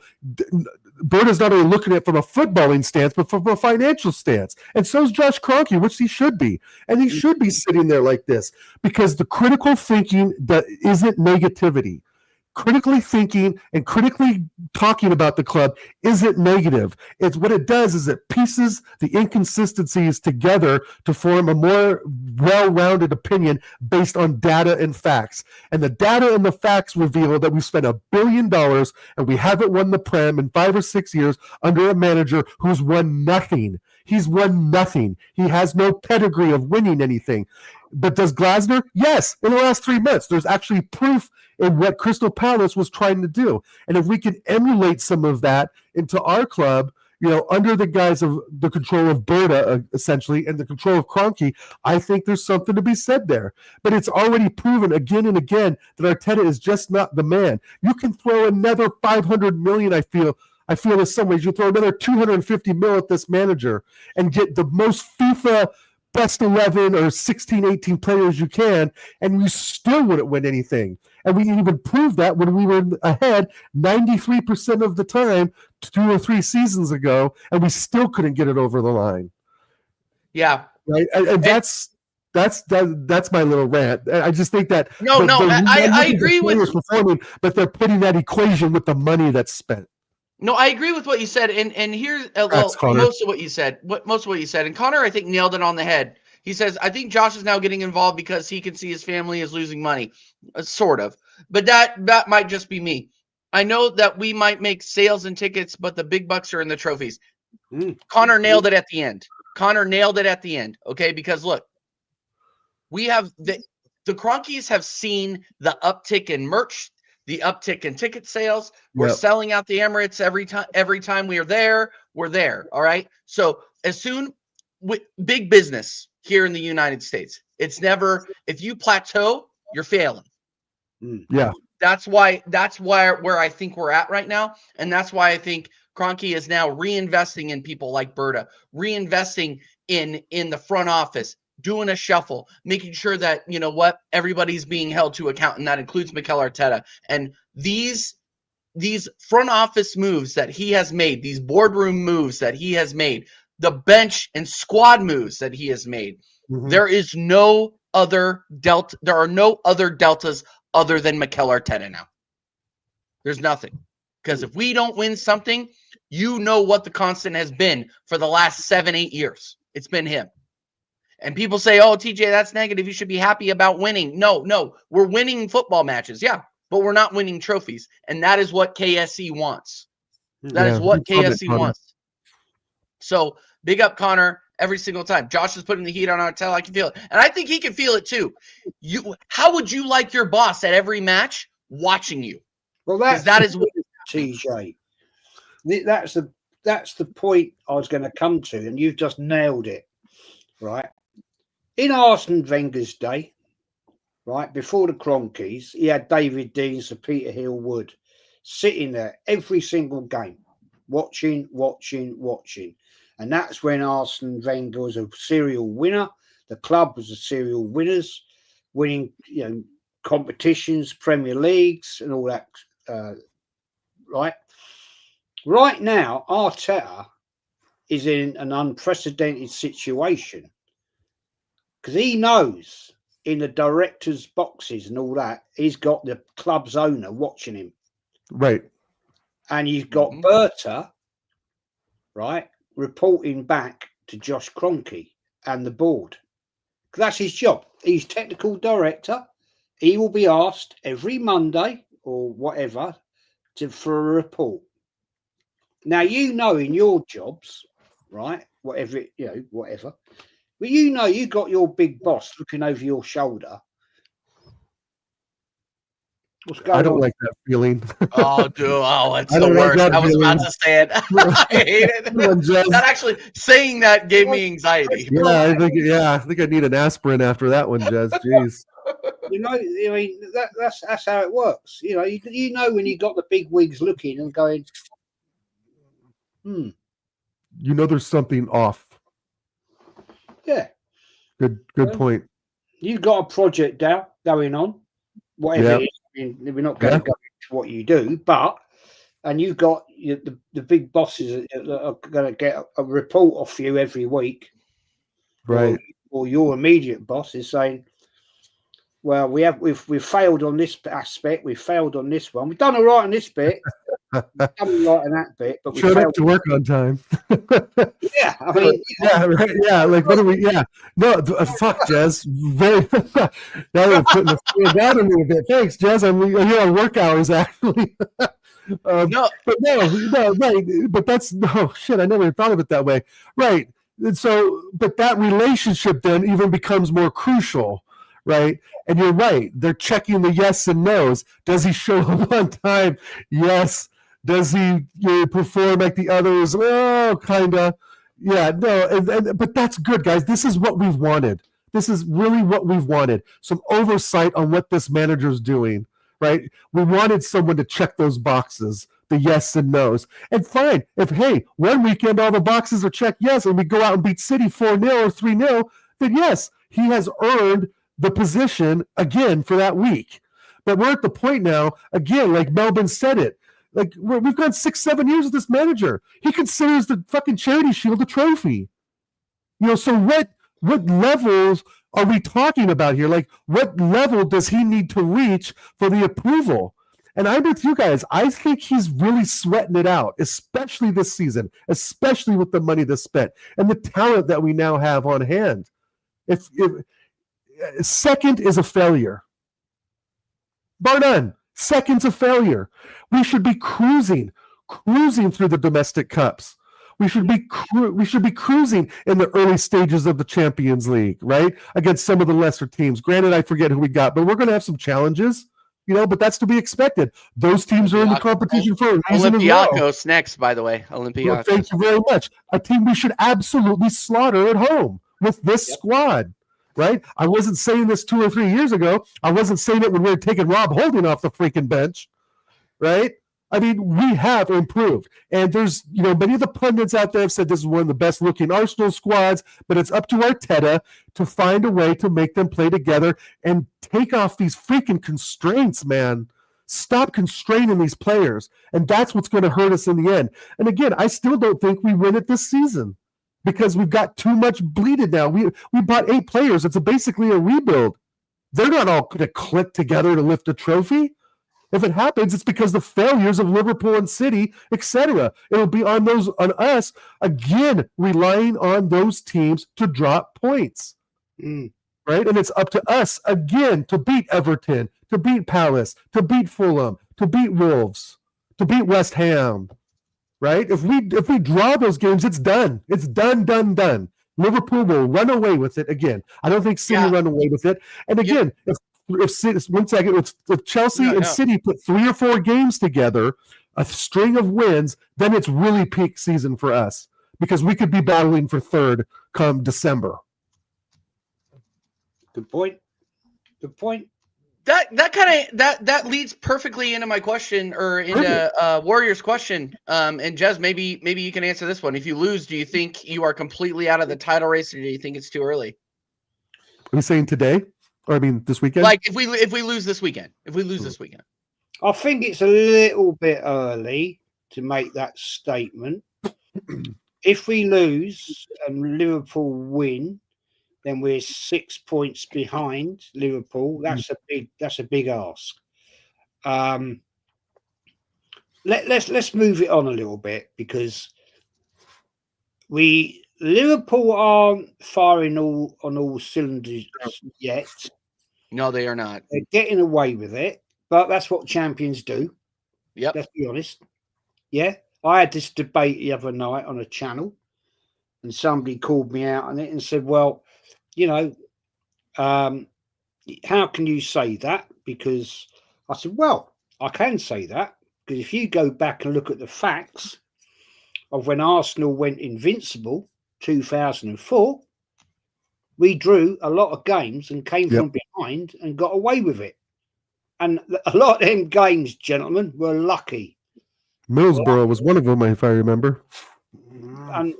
Berta's not only looking at it from a footballing stance, but from a financial stance. And so is Josh Kroenke, which he should be. And he should be sitting there like this because the critical thinking that isn't negativity. Critically thinking and critically talking about the club isn't negative. It's what it does is it pieces the inconsistencies together to form a more well-rounded opinion based on data and facts. And the data and the facts reveal that we spent $1 billion and we haven't won the Prem in 5 or 6 years under a manager who's won nothing. He's won nothing. He has no pedigree of winning anything. But does Glasner? Yes. In the last 3 months, there's actually proof in what Crystal Palace was trying to do. And if we can emulate some of that into our club, under the guise of the control of Berta, essentially, and the control of Kroenke, I think there's something to be said there. But it's already proven again and again that Arteta is just not the man. You can throw another 500 million, I feel in some ways. You throw another 250 mil at this manager and get the most FIFA best 11 or 16, 18 players you can, and you still wouldn't win anything. And we even proved that when we were ahead 93% of the time 2 or 3 seasons ago, and we still couldn't get it over the line. Yeah. Right. And that's my little rant. I just think that I agree with performing, but they're putting that equation with the money that's spent. No, I agree with what you said, and here's most of what you said. And Connor, I think, nailed it on the head. He says, I think Josh is now getting involved because he can see his family is losing money, sort of. But that might just be me. I know that we might make sales and tickets, but the big bucks are in the trophies. Connor nailed it at the end. Okay, because look, we have the Cronkies have seen the uptick in merch. The uptick in ticket sales. We're selling out the Emirates every time we are there. We're there. All right. So big business here in the United States. It's never, if you plateau, you're failing. Yeah. That's why where I think we're at right now. And that's why I think Kroenke is now reinvesting in people like Berta, reinvesting in the front office, doing a shuffle, making sure that, everybody's being held to account, and that includes Mikel Arteta. And these front office moves that he has made, these boardroom moves that he has made, the bench and squad moves that he has made, there is no other delta. There are no other deltas other than Mikel Arteta now. There's nothing. Because if we don't win something, what the constant has been for the last 7-8 years. It's been him. And people say, oh, TJ, that's negative. You should be happy about winning. No, we're winning football matches. Yeah, but we're not winning trophies. And that is what KSC wants. That is what KSC wants. So big up Connor every single time. Josh is putting the heat on Artell. I can feel it. And I think he can feel it too. How would you like your boss at every match watching you? Well, that is what TJ. That's the point I was going to come to, and you've just nailed it, right? In Arsene Wenger's day, right, before the Cronkies, he had David Dean, Sir Peter Hill Wood sitting there every single game, watching. And that's when Arsene Wenger was a serial winner. The club was a serial winners, winning, competitions, Premier Leagues and all that, right? Right now, Arteta is in an unprecedented situation because he knows in the directors' boxes and all that, he's got the club's owner watching him. Right. And you've got Berta, right, reporting back to Josh Kroenke and the board. That's his job. He's technical director. He will be asked every Monday or whatever for a report. Now, in your jobs, right, whatever, but you got your big boss looking over your shoulder. What's going on? I don't like that feeling. Oh, dude. Oh, it's the worst. I was about to say it. I hate it. That actually, saying that gave me anxiety. Yeah, I think I need an aspirin after that one, Jez. Jeez. That's how it works. When you got the big wigs looking and going, there's something off. Yeah. Good point. You've got a project now going on, whatever it is. I mean, we're not going to go into what you do, and you've got the big bosses that are going to get a report off you every week. Right. Or your immediate boss is saying, well, we've failed on this aspect, we've failed on this one, we've done all right on this bit, we've done all right on that bit, but we showed failed up to work on time. Yeah, I mean, right. Yeah, like what are we? Yeah, no, fuck, Jez. Very. Now you're putting the fear down on me a bit. Thanks, Jez. I'm here on work hours actually. No, right. But that's shit. I never thought of it that way. Right. And so, but that relationship then even becomes more crucial. Right. And you're right. They're checking the yes and no's. Does he show up on time? Yes. Does he perform like the others? Oh, kind of. Yeah, no. But that's good, guys. This is what we've wanted. This is really what we've wanted. Some oversight on what this manager's doing, right? We wanted someone to check those boxes, the yes and no's. And fine, if, hey, one weekend all the boxes are checked yes, and we go out and beat City 4-0 or 3-0, then yes, he has earned the position again for that week. But we're at the point now, again, like Melvin said it, like we've gone 6-7 years with this manager. He considers the fucking Charity Shield a trophy. So what levels are we talking about here? Like what level does he need to reach for the approval? And I'm with you guys. I think he's really sweating it out, especially this season, especially with the money that's spent and the talent that we now have on hand. If second is a failure. Bar none. Second's a failure. We should be cruising through the domestic cups. We should be cruising in the early stages of the Champions League, right? Against some of the lesser teams. Granted, I forget who we got, but we're going to have some challenges, but that's to be expected. Those teams are in the competition for a reason as well. Olympiacos next, by the way. Olympiacos. Well, thank you very much. A team we should absolutely slaughter at home with this squad. Right? I wasn't saying this 2 or 3 years ago. I wasn't saying it when we were taking Rob Holding off the freaking bench. Right? I mean, we have improved. And there's, many of the pundits out there have said this is one of the best looking Arsenal squads, but it's up to Arteta to find a way to make them play together and take off these freaking constraints, man. Stop constraining these players. And that's what's going to hurt us in the end. And again, I still don't think we win it this season. Because we've got too much bleeded now. We bought 8 players. It's basically a rebuild. They're not all going to click together to lift a trophy. If it happens, it's because the failures of Liverpool and City, etc. It'll be on us again, relying on those teams to drop points. Right? And it's up to us again to beat Everton, to beat Palace, to beat Fulham, to beat Wolves, to beat West Ham. Right? If we draw those games, it's done. It's done. Liverpool will run away with it again. I don't think City run away with it. And again, if Chelsea and City put 3 or 4 games together, a string of wins, then it's really peak season for us because we could be battling for third come December. Good point. That leads perfectly into my question, or into Warriors' question. And Jez, maybe you can answer this one. If you lose, do you think you are completely out of the title race, or do you think it's too early? Are we saying today, or I mean this weekend? Like if we lose this weekend, I think it's a little bit early to make that statement. If we lose and Liverpool win, then we're 6 points behind Liverpool. That's a big ask. Let's move it on a little bit because Liverpool aren't firing on all cylinders yet. No, they are not. They're getting away with it, but that's what champions do. Yep. Let's be honest. Yeah. I had this debate the other night on a channel, and somebody called me out on it and said, well, how can you say that? Because I said, well, I can say that because if you go back and look at the facts of when Arsenal went invincible, 2004, we drew a lot of games and came from behind and got away with it. And a lot of them games, gentlemen, were lucky. Middlesbrough was one of them, if I remember. And,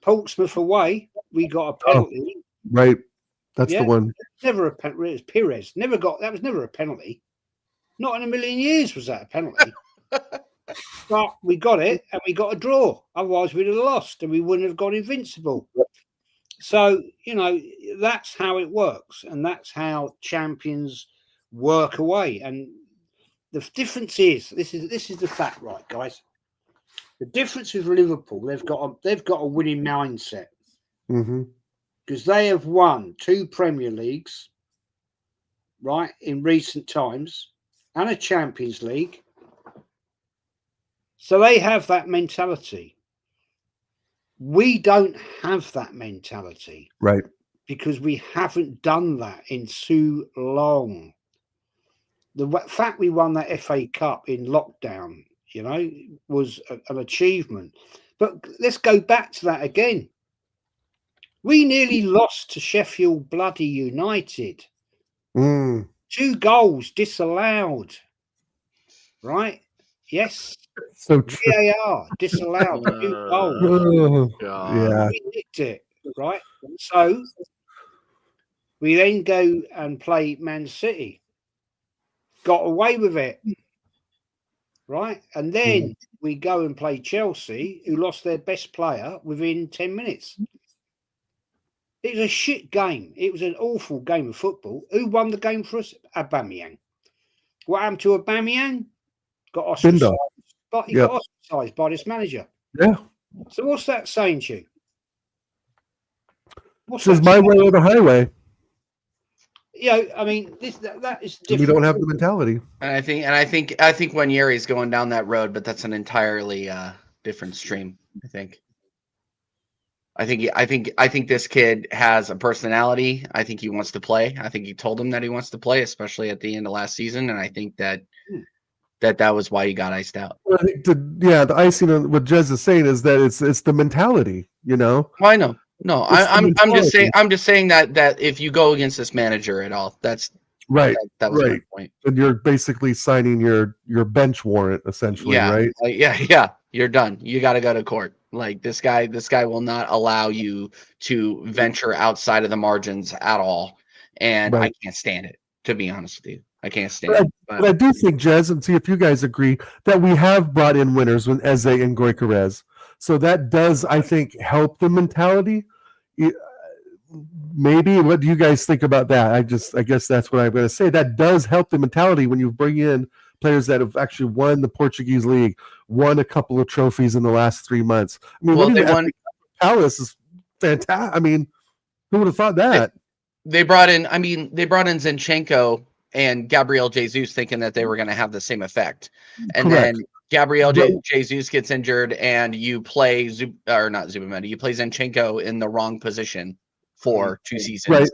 Portsmouth away, we got a penalty. Right. That's the one. Never a penalty. It was Pires. That was never a penalty. Not in a million years was that a penalty. But we got it and we got a draw. Otherwise, we'd have lost and we wouldn't have got invincible. So, that's how it works. And that's how champions work away. And the difference is, this is the fact, right, guys? The difference with Liverpool, they've got a winning mindset. Because they have won 2 Premier Leagues, right, in recent times, and a Champions League. So they have that mentality. We don't have that mentality. Right. Because we haven't done that in too long. The fact we won that FA Cup in lockdown, was an achievement. But let's go back to that again. We nearly lost to Sheffield bloody United. 2 goals disallowed. Right? Yes. So true. VAR disallowed 2 goals. Yeah. We nicked it. Right? So we then go and play Man City. Got away with it. Right? And then we go and play Chelsea, who lost their best player within 10 minutes. It was a shit game. It was an awful game of football. Who won the game for us? Aubameyang. What happened to Aubameyang? Got ostracised. But he got ostracised by this manager. Yeah. So what's that saying to you? This is my way or the highway. I mean, that is different. We don't have the mentality. And I think Nwaneri's going down that road, but that's an entirely different stream. I think this kid has a personality. I think he wants to play. I think he told him that he wants to play, especially at the end of last season. And I think that was why he got iced out. I think the icing on what Jez is saying is that it's the mentality, Well, I know. No, I'm just saying that if you go against this manager at all, that's right. That was my point. And you're basically signing your bench warrant, essentially, right? Yeah. You're done. You got to go to court. Like this guy will not allow you to venture outside of the margins at all. And I can't stand it, to be honest with you. I can't stand it. But I do think, Jez, and see if you guys agree, that we have brought in winners with Eze and Gyökeres. So that does, I think, help the mentality. Maybe. What do you guys think about that? I guess that's what I'm going to say. That does help the mentality when you bring in players that have actually won the Portuguese league, won a couple of trophies in the last 3 months. I mean, Well, winning they the won. Palace is fantastic. I mean, who would have thought that? They brought in. I mean, they brought in Zinchenko and Gabriel Jesus, thinking that they were going to have the same effect, and Correct. then Gabriel But- Jesus gets injured, and you play not Zubimeta, you play Zinchenko in the wrong position for 2 seasons, Right.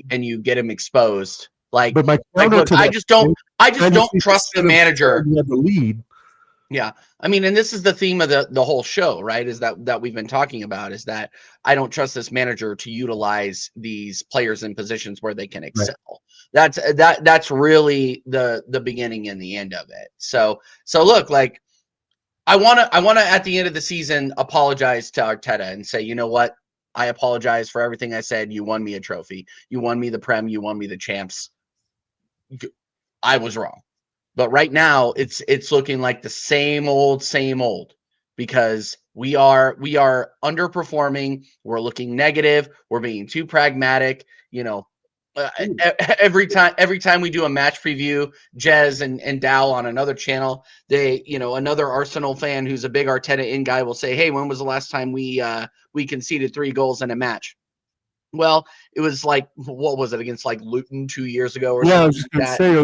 and you get him exposed. Like, But my like counter look, to I that just don't is trust the instead of manager. you have the lead. Yeah. I mean, and this is the theme of the whole show, right? Is that we've been talking about is that I don't trust this manager to utilize these players in positions where they can excel. Right. That's really the beginning and the end of it. So look, like I wanna at the end of the season apologize to Arteta and say, you know what? I apologize for everything I said. You won me a trophy. You won me the Prem. You won me the champs. I was wrong. But right now, it's looking like the same old, because we are underperforming. We're looking negative. We're being too pragmatic. You know, every time we do a match preview, Jez and Dow on another channel, another Arsenal fan who's a big Arteta in guy will say, "Hey, when was the last time we conceded 3 goals in a match?" Well, it was like, what was it, against like Luton 2 years ago or something? I was just going to say,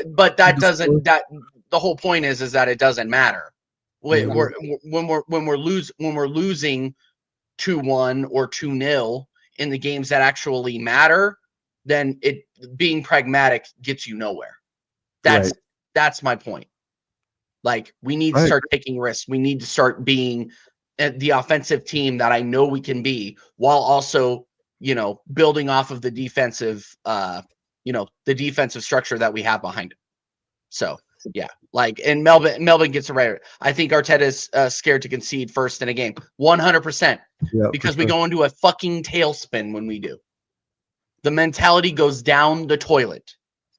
but that doesn't, that the whole point is that it doesn't matter. When we're losing 2-1 or 2-0 in the games that actually matter, then it being pragmatic gets you nowhere. That's my point. Like, we need to start taking risks. We need to start being the offensive team that I know we can be, while also, building off of the defensive, the defensive structure that we have behind it. So, yeah, like, and Melvin gets it right. I think Arteta's scared to concede first in a game, 100%, because we go into a fucking tailspin when we do. The mentality goes down the toilet,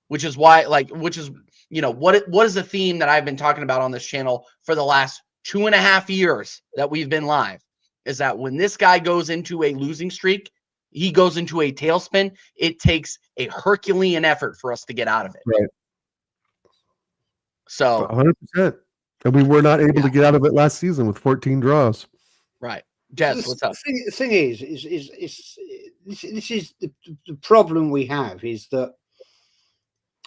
which is why, what is the theme that I've been talking about on this channel for the last 2.5 years that we've been live, is that when this guy goes into a losing streak, he goes into a tailspin. It takes a Herculean effort for us to get out of it. Right. So 100%. And we were not able to get out of it last season with 14 draws. Right. Jess, what's up? The thing is this is the problem we have, is that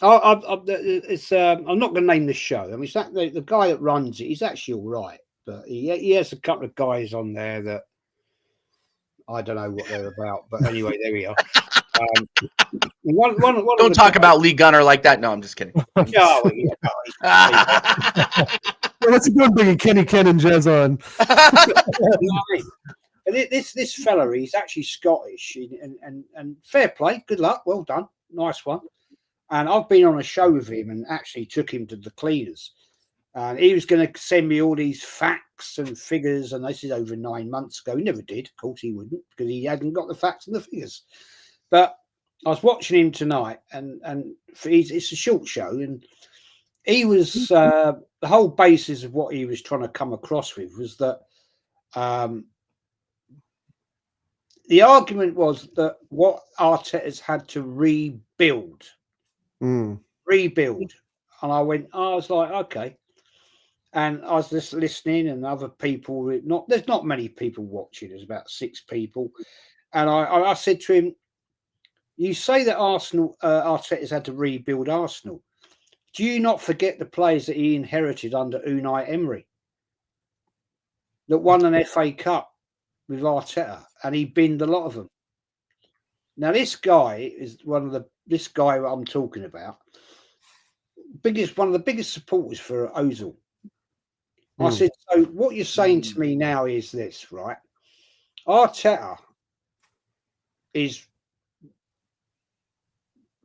I'm not going to name the show. I mean, it's that the guy that runs it, he's actually all right, but he has a couple of guys on there that I don't know what they're about. But anyway, there we are. Don't talk about Lee Gunner like that. No, I'm just kidding. What's he doing bringing Ken and Jez on? This fella, he's actually Scottish, and fair play, good luck, well done, nice one. And I've been on a show with him and actually took him to the cleaners. And he was going to send me all these facts and figures. And this is over 9 months ago. He never did. Of course he wouldn't, because he hadn't got the facts and the figures. But I was watching him tonight, and it's a short show. And he was, the whole basis of what he was trying to come across with was that the argument was that what Arteta's had to rebuild. And I was like, okay. And I was just listening, and other people, there's not many people watching, there's about 6 people. And I said to him, you say that Arteta's had to rebuild Arsenal. Do you not forget the players that he inherited under Unai Emery that won an FA Cup with Arteta, and he binned a lot of them? Now, this guy is this guy I'm talking about, one of the biggest supporters for Ozil. I said, so what you're saying to me now is this, right? Arteta is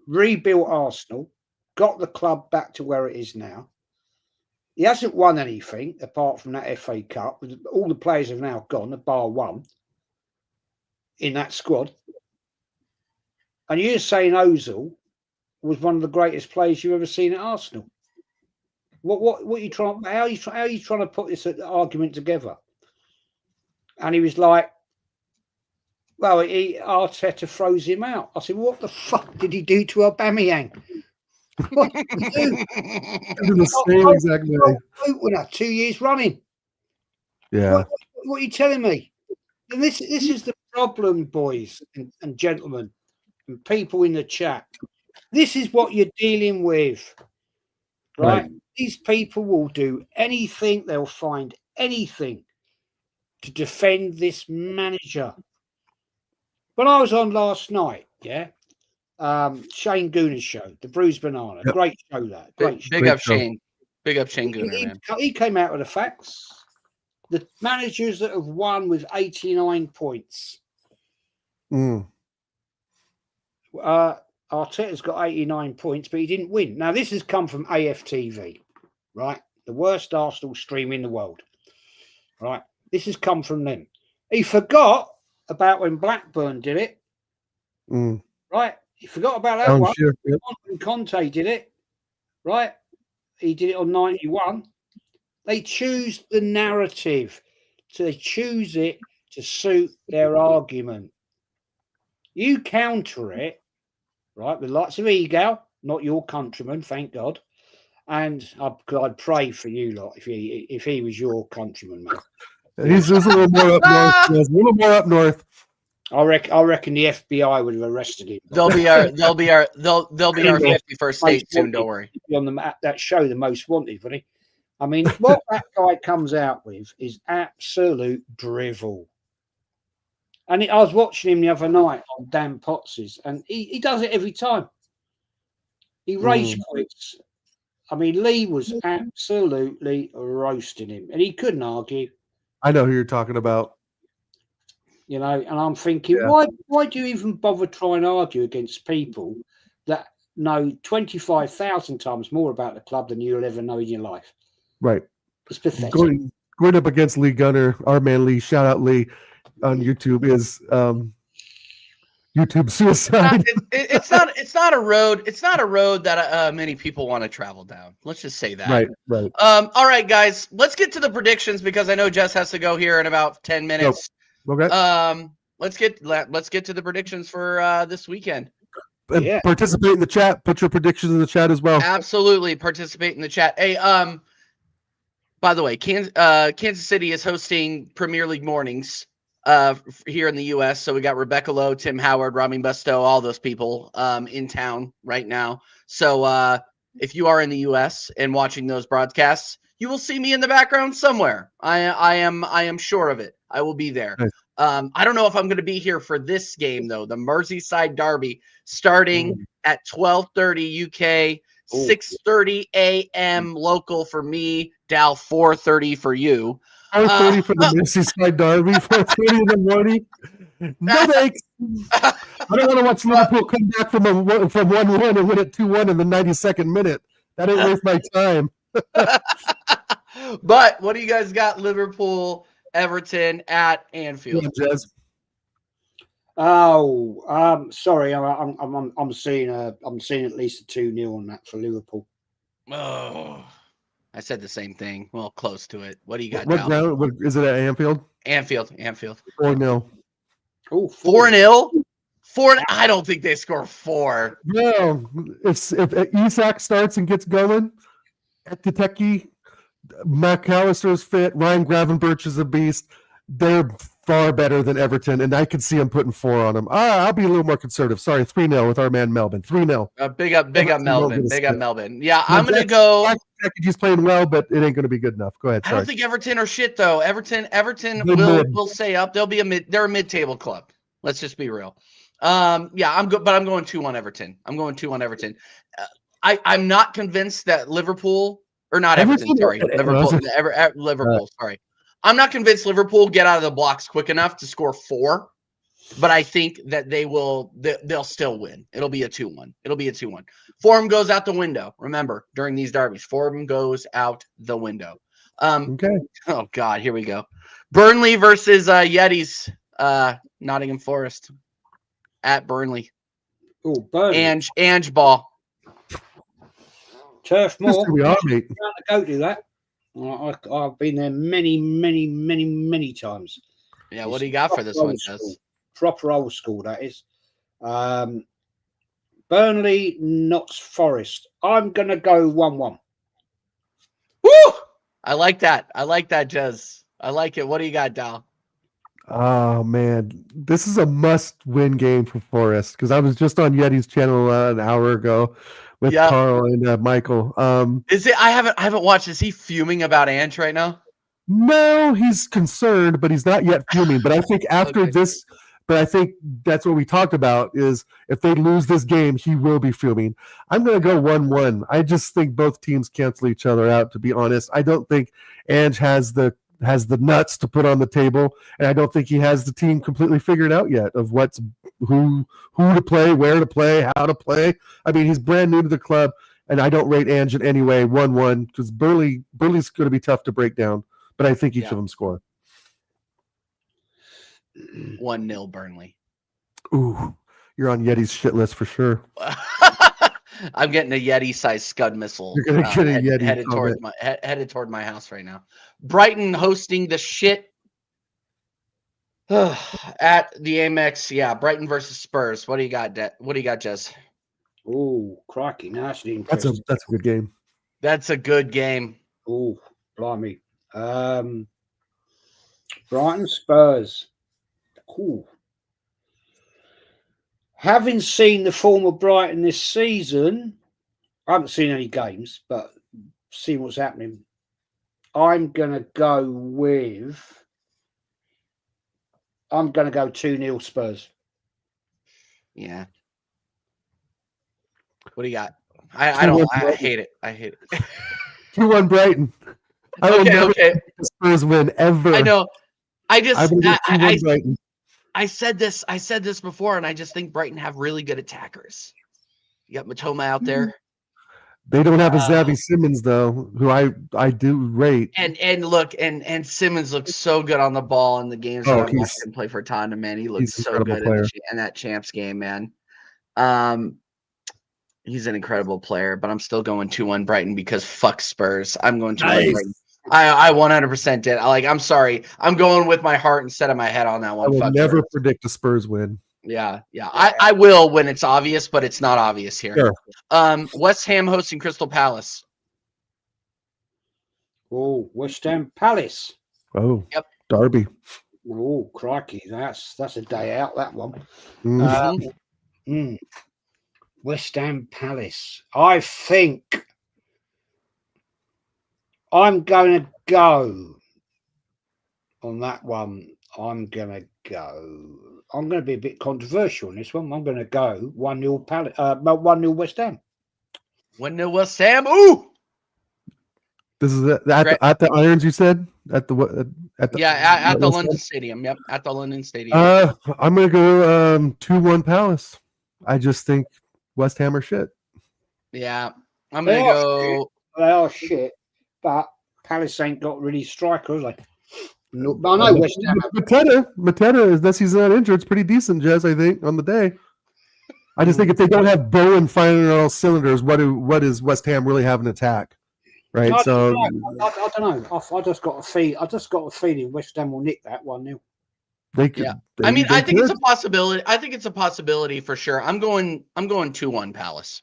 rebuilt Arsenal, got the club back to where it is now. He hasn't won anything apart from that FA Cup. All the players have now gone, bar one, in that squad. And you're saying Ozil was one of the greatest players you've ever seen at Arsenal. What are you trying? How are you trying to put this argument together? And he was like, "Well, Arteta froze him out." I said, "What the fuck did he do to Aubameyang?" What do we do? Do the same exact way. Opener 2 years running. Yeah. What are you telling me? And this is the problem, boys and gentlemen, and people in the chat. This is what you're dealing with, right? These people will do anything. They'll find anything to defend this manager. When I was on last night, yeah, Shane Gooner's show, The Bruised Banana, great show that. Great Big show. up Shane. Big up Shane Gooner, man. He came out with the facts. The managers that have won with 89 points. Arteta's got 89 points, but he didn't win. Now, this has come from AFTV, right? The worst Arsenal stream in the world, right? This has come from them. He forgot about when Blackburn did it, right? He forgot about that one. Sure, yep. When Conte did it, right? He did it on 91. They choose the narrative. So they choose it to suit their argument. You counter it, right, with lots of ego, not your countryman, thank God. And I'd pray for you lot if he was your countryman, mate. He's just a little more up north. A little more up north. I reckon the FBI would have arrested him. They'll be our 51st state soon. Don't worry. On that show, The Most Wanted, buddy. I mean, what that guy comes out with is absolute drivel. And I was watching him the other night on Dan Potts's, and he does it every time. He rage quits. I mean, Lee was absolutely roasting him, and he couldn't argue. I know who you're talking about. You know, and I'm thinking, why do you even bother trying to argue against people that know 25,000 times more about the club than you'll ever know in your life? Right. It's pathetic. Going up against Lee Gunner, our man Lee, shout out Lee on YouTube, is YouTube suicide. It's not a road. It's not a road that many people want to travel down. Let's just say that. Right. All right, guys, let's get to the predictions because I know Jess has to go here in about 10 minutes. Okay. Let's get to the predictions for this weekend. Participate in the chat. Put your predictions in the chat as well. Absolutely, participate in the chat. Hey, by the way, Kansas City is hosting Premier League mornings here in the U.S. So we got Rebecca Lowe, Tim Howard, Ramin Busto, all those people in town right now. So if you are in the U.S. and watching those broadcasts, you will see me in the background somewhere. I am sure of it. I will be there. Nice. I don't know if I'm going to be here for this game though. The Merseyside Derby starting at 12:30 UK, 6:30 a.m. local for me. Dal 4:30 for you. 4:30 for the Merseyside Derby. 4:30 in the morning. No thanks. I don't want to watch Liverpool come back from 1-1 and win it 2-1 in the 92nd minute. That ain't worth my time. But what do you guys got? Liverpool, Everton at Anfield. Sorry, I'm seeing at least a 2-0 on that for Liverpool. Oh, I said the same thing. Well, close to it. What do you got? What ground? What is it at Anfield? Anfield. 4-0. Oh, 4-0. 4. I don't think they score 4. No, if Isak starts and gets going, Ekiteke, McAllister's fit, Ryan Gravenberch is a beast. They're far better than Everton, and I could see them putting 4 on them. I'll be a little more conservative. Sorry, 3-0 with our man Melbourne. 3-0. Big up Melbourne. Big up Melbourne. Yeah, I'm going to go. He's playing well, but it ain't going to be good enough. Go ahead. Sorry. I don't think Everton are shit though. Everton will stay up. They'll be they're a mid-table club. Let's just be real. Yeah, I'm good, but I'm going 2 on Everton. I'm not convinced that Liverpool or not Everton. Sorry, Liverpool. Sorry, I'm not convinced Liverpool get out of the blocks quick enough to score 4. But I think that they'll still win. It'll be a 2-1. Form goes out the window. Remember, during these derbies, form goes out the window. Okay. Oh God, here we go. Burnley versus Yetis. Nottingham Forest at Burnley. Oh, Burnley. Ange ball. Turf Moor. We are, mate. Go do that. I've been there many times. Yeah, what do you got for this one, Jess? Proper old school, that is. Burnley, Notts Forest. I'm going to go 1-1. Woo! I like that. I like that, Jez. I like it. What do you got, Dal? Oh man, this is a must-win game for Forest because I was just on Yeti's channel an hour ago with Yep. Carl and Michael. Is it? I haven't watched. Is he fuming about Ange right now? No, he's concerned, but he's not yet fuming. But I think after Okay. this, but I think that's what we talked about is if they lose this game, he will be fuming. I'm going to go 1-1. I just think both teams cancel each other out, to be honest. I don't think Ange has the nuts to put on the table, and I don't think he has the team completely figured out yet of who to play, where to play, how to play. I mean, he's brand new to the club, and I don't rate Ange in any way 1-1 because Burnley's going to be tough to break down. But I think each of them score. 1-0 Burnley. Ooh, you're on Yeti's shit list for sure. I'm getting a Yeti-sized Scud missile. You're gonna get a Yeti headed toward my house right now. Brighton hosting the shit at the Amex. Yeah, Brighton versus Spurs. What do you got, Jez? Oh, crikey. Now that's interesting. That's a good game. That's a good game. Oh, blimey. Brighton Spurs. Ooh. Having seen the form of Brighton this season, I haven't seen any games, but seeing what's happening, I'm going to go 2-0 Spurs. Yeah. What do you got? I hate it. I hate it. 2-1 Brighton. I will never Okay. the Spurs win ever. I know. Brighton. I said this before, and I just think Brighton have really good attackers. You got Matoma out there. They don't have a Xavi Simmons though, who I do rate. And look, and Simmons looks so good on the ball in the games that I watched him play for Tottenham, man. He looks so good in that champs game, man. He's an incredible player, but I'm still going 2-1 Brighton because fuck Spurs. I'm going 2-1 Brighton. I 100% did. I'm sorry. I'm going with my heart instead of my head on that one. I will never predict a Spurs win. Yeah. I will when it's obvious, but it's not obvious here. Sure. West Ham hosting Crystal Palace. Oh, West Ham Palace. Oh, yep. Derby. Oh, crikey. That's a day out, that one. Mm-hmm. West Ham Palace. I think I'm going to go on that one. I'm going to be a bit controversial on this one. I'm going to go 1-0 Palace. 1-0 West Ham. 1-0 West Ham. Ooh. This is at the Irons. You said at the London Stadium. Yep, at the London Stadium. I'm going to go 2-1 Palace. I just think West Ham are shit. Yeah, I'm going to go. They are shit, but Palace ain't got really strikers. Like, no, but I know West Ham. Mateta, unless he's not injured, it's pretty decent, Jez, I think, on the day. I just think if they don't have Bowen firing on all cylinders, what does West Ham really have an attack? Right. I don't know. I just got a feeling West Ham will nick that 1-0. I think it's a possibility. I think it's a possibility for sure. I'm going 2-1 Palace.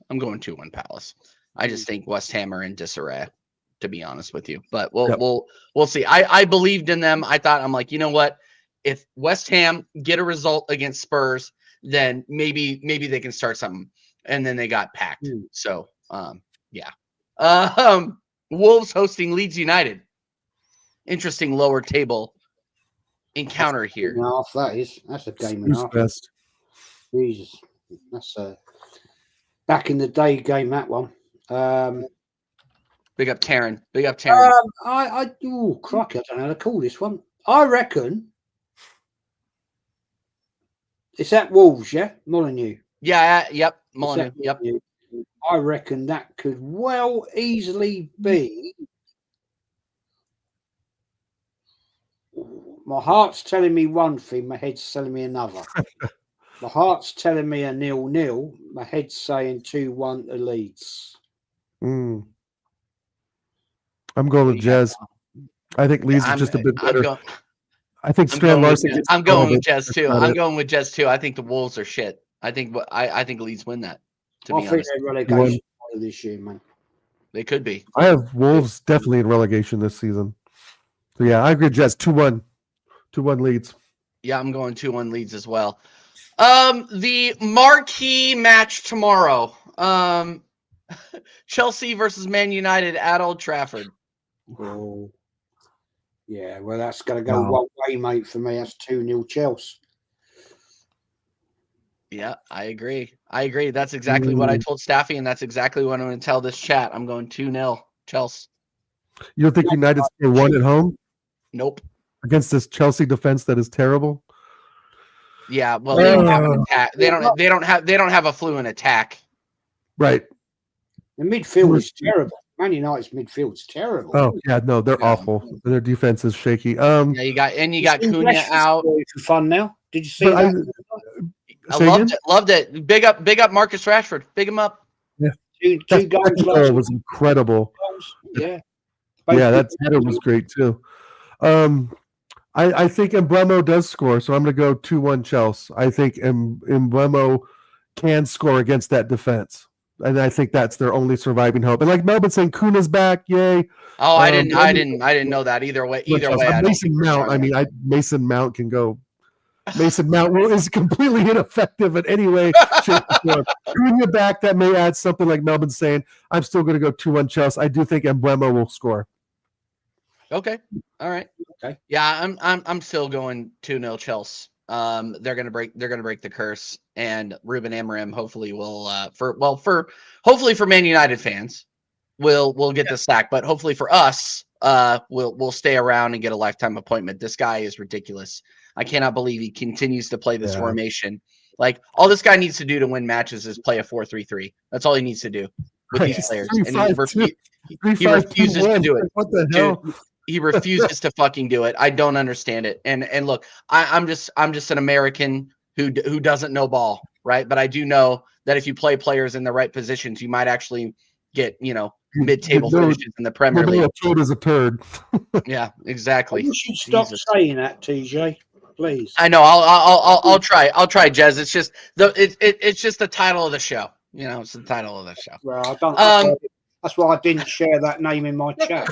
I just think West Ham are in disarray, to be honest with you. But we'll see. I believed in them. I'm like, you know what? If West Ham get a result against Spurs, then maybe they can start something. And then they got packed. So yeah. Wolves hosting Leeds United. Interesting lower table encounter here. That's a game and a half. Jesus, that's a back in the day game, that one. Big up Taryn. Crikey, I don't know how to call this one. I reckon it's at Wolves, yeah? Molineux. Yeah, yep. Molineux, yep. I reckon that could well easily be. My heart's telling me one thing, my head's telling me another. My heart's telling me a 0-0, my head's saying 2-1 to Leeds. I'm going with Jez. I think Leeds is just a bit better. I think Strand Larson. I'm going with Jez too. I think the Wolves are shit. I think Leeds win that. To I be think honest, they're relegation this year, man. they could be. I have Wolves definitely in relegation this season. So yeah, I agree. Jets 2-1, 2-1 leads. Yeah, I'm going 2-1 leads as well. The marquee match tomorrow. Chelsea versus Man United at Old Trafford. Oh, yeah. Well, that's going to go Wow. one way, mate. For me, that's 2-0 Chelsea. Yeah, I agree. That's exactly what I told Staffy, and that's exactly what I'm going to tell this chat. I'm going 2-0 Chelsea. You don't think United score one at home Nope. against this Chelsea defense that is terrible? Yeah, well, they don't have an attack. They don't have a fluent attack. Right. The midfield is terrible. Man United's midfield's terrible. Oh yeah, no, they're Yeah. awful. Their defense is shaky. Yeah, you got Cunha out. For fun now. Did you see But that? I loved it. Big up Marcus Rashford. Big him up. Two That goals second last goal was incredible. Yeah. Yeah, that header was great too. I think Emblemo does score, so I'm going to go 2-1 Chelsea. I think Emblemo can score against that defense, and I think that's their only surviving hope. And like Melbourne saying, Kuna's back, yay! Oh, I didn't know that either way. Mason Mount. Mason Mount can go. Mason Mount is completely ineffective in any way, shape, or form. Cunha back, that may add something like Melbourne saying. I'm still going to go 2-1 Chelsea. I do think Emblemo will score. Okay. All right. Okay. Yeah, I'm still going 2-0 Chelsea. They're gonna break the curse, and Ruben Amorim hopefully will hopefully for Man United fans we'll get the sack, but hopefully for us we'll stay around and get a lifetime appointment. This guy is ridiculous. I cannot believe he continues to play this formation. Like, all this guy needs to do to win matches is play a 4-3-3. That's all he needs to do with these players, and he refuses to do it. What the hell? Dude, he refuses to fucking do it. I don't understand it. And look, I'm just an American who doesn't know ball, right? But I do know that if you play players in the right positions, you might actually get, mid-table finishes in the Premier League. A turd is a turd. Yeah, exactly. You should stop saying that, TJ. Please. I know. I'll try. Jez. It's just it's just the title of the show. It's the title of the show. Well, I don't. That's why I didn't share that name in my chat.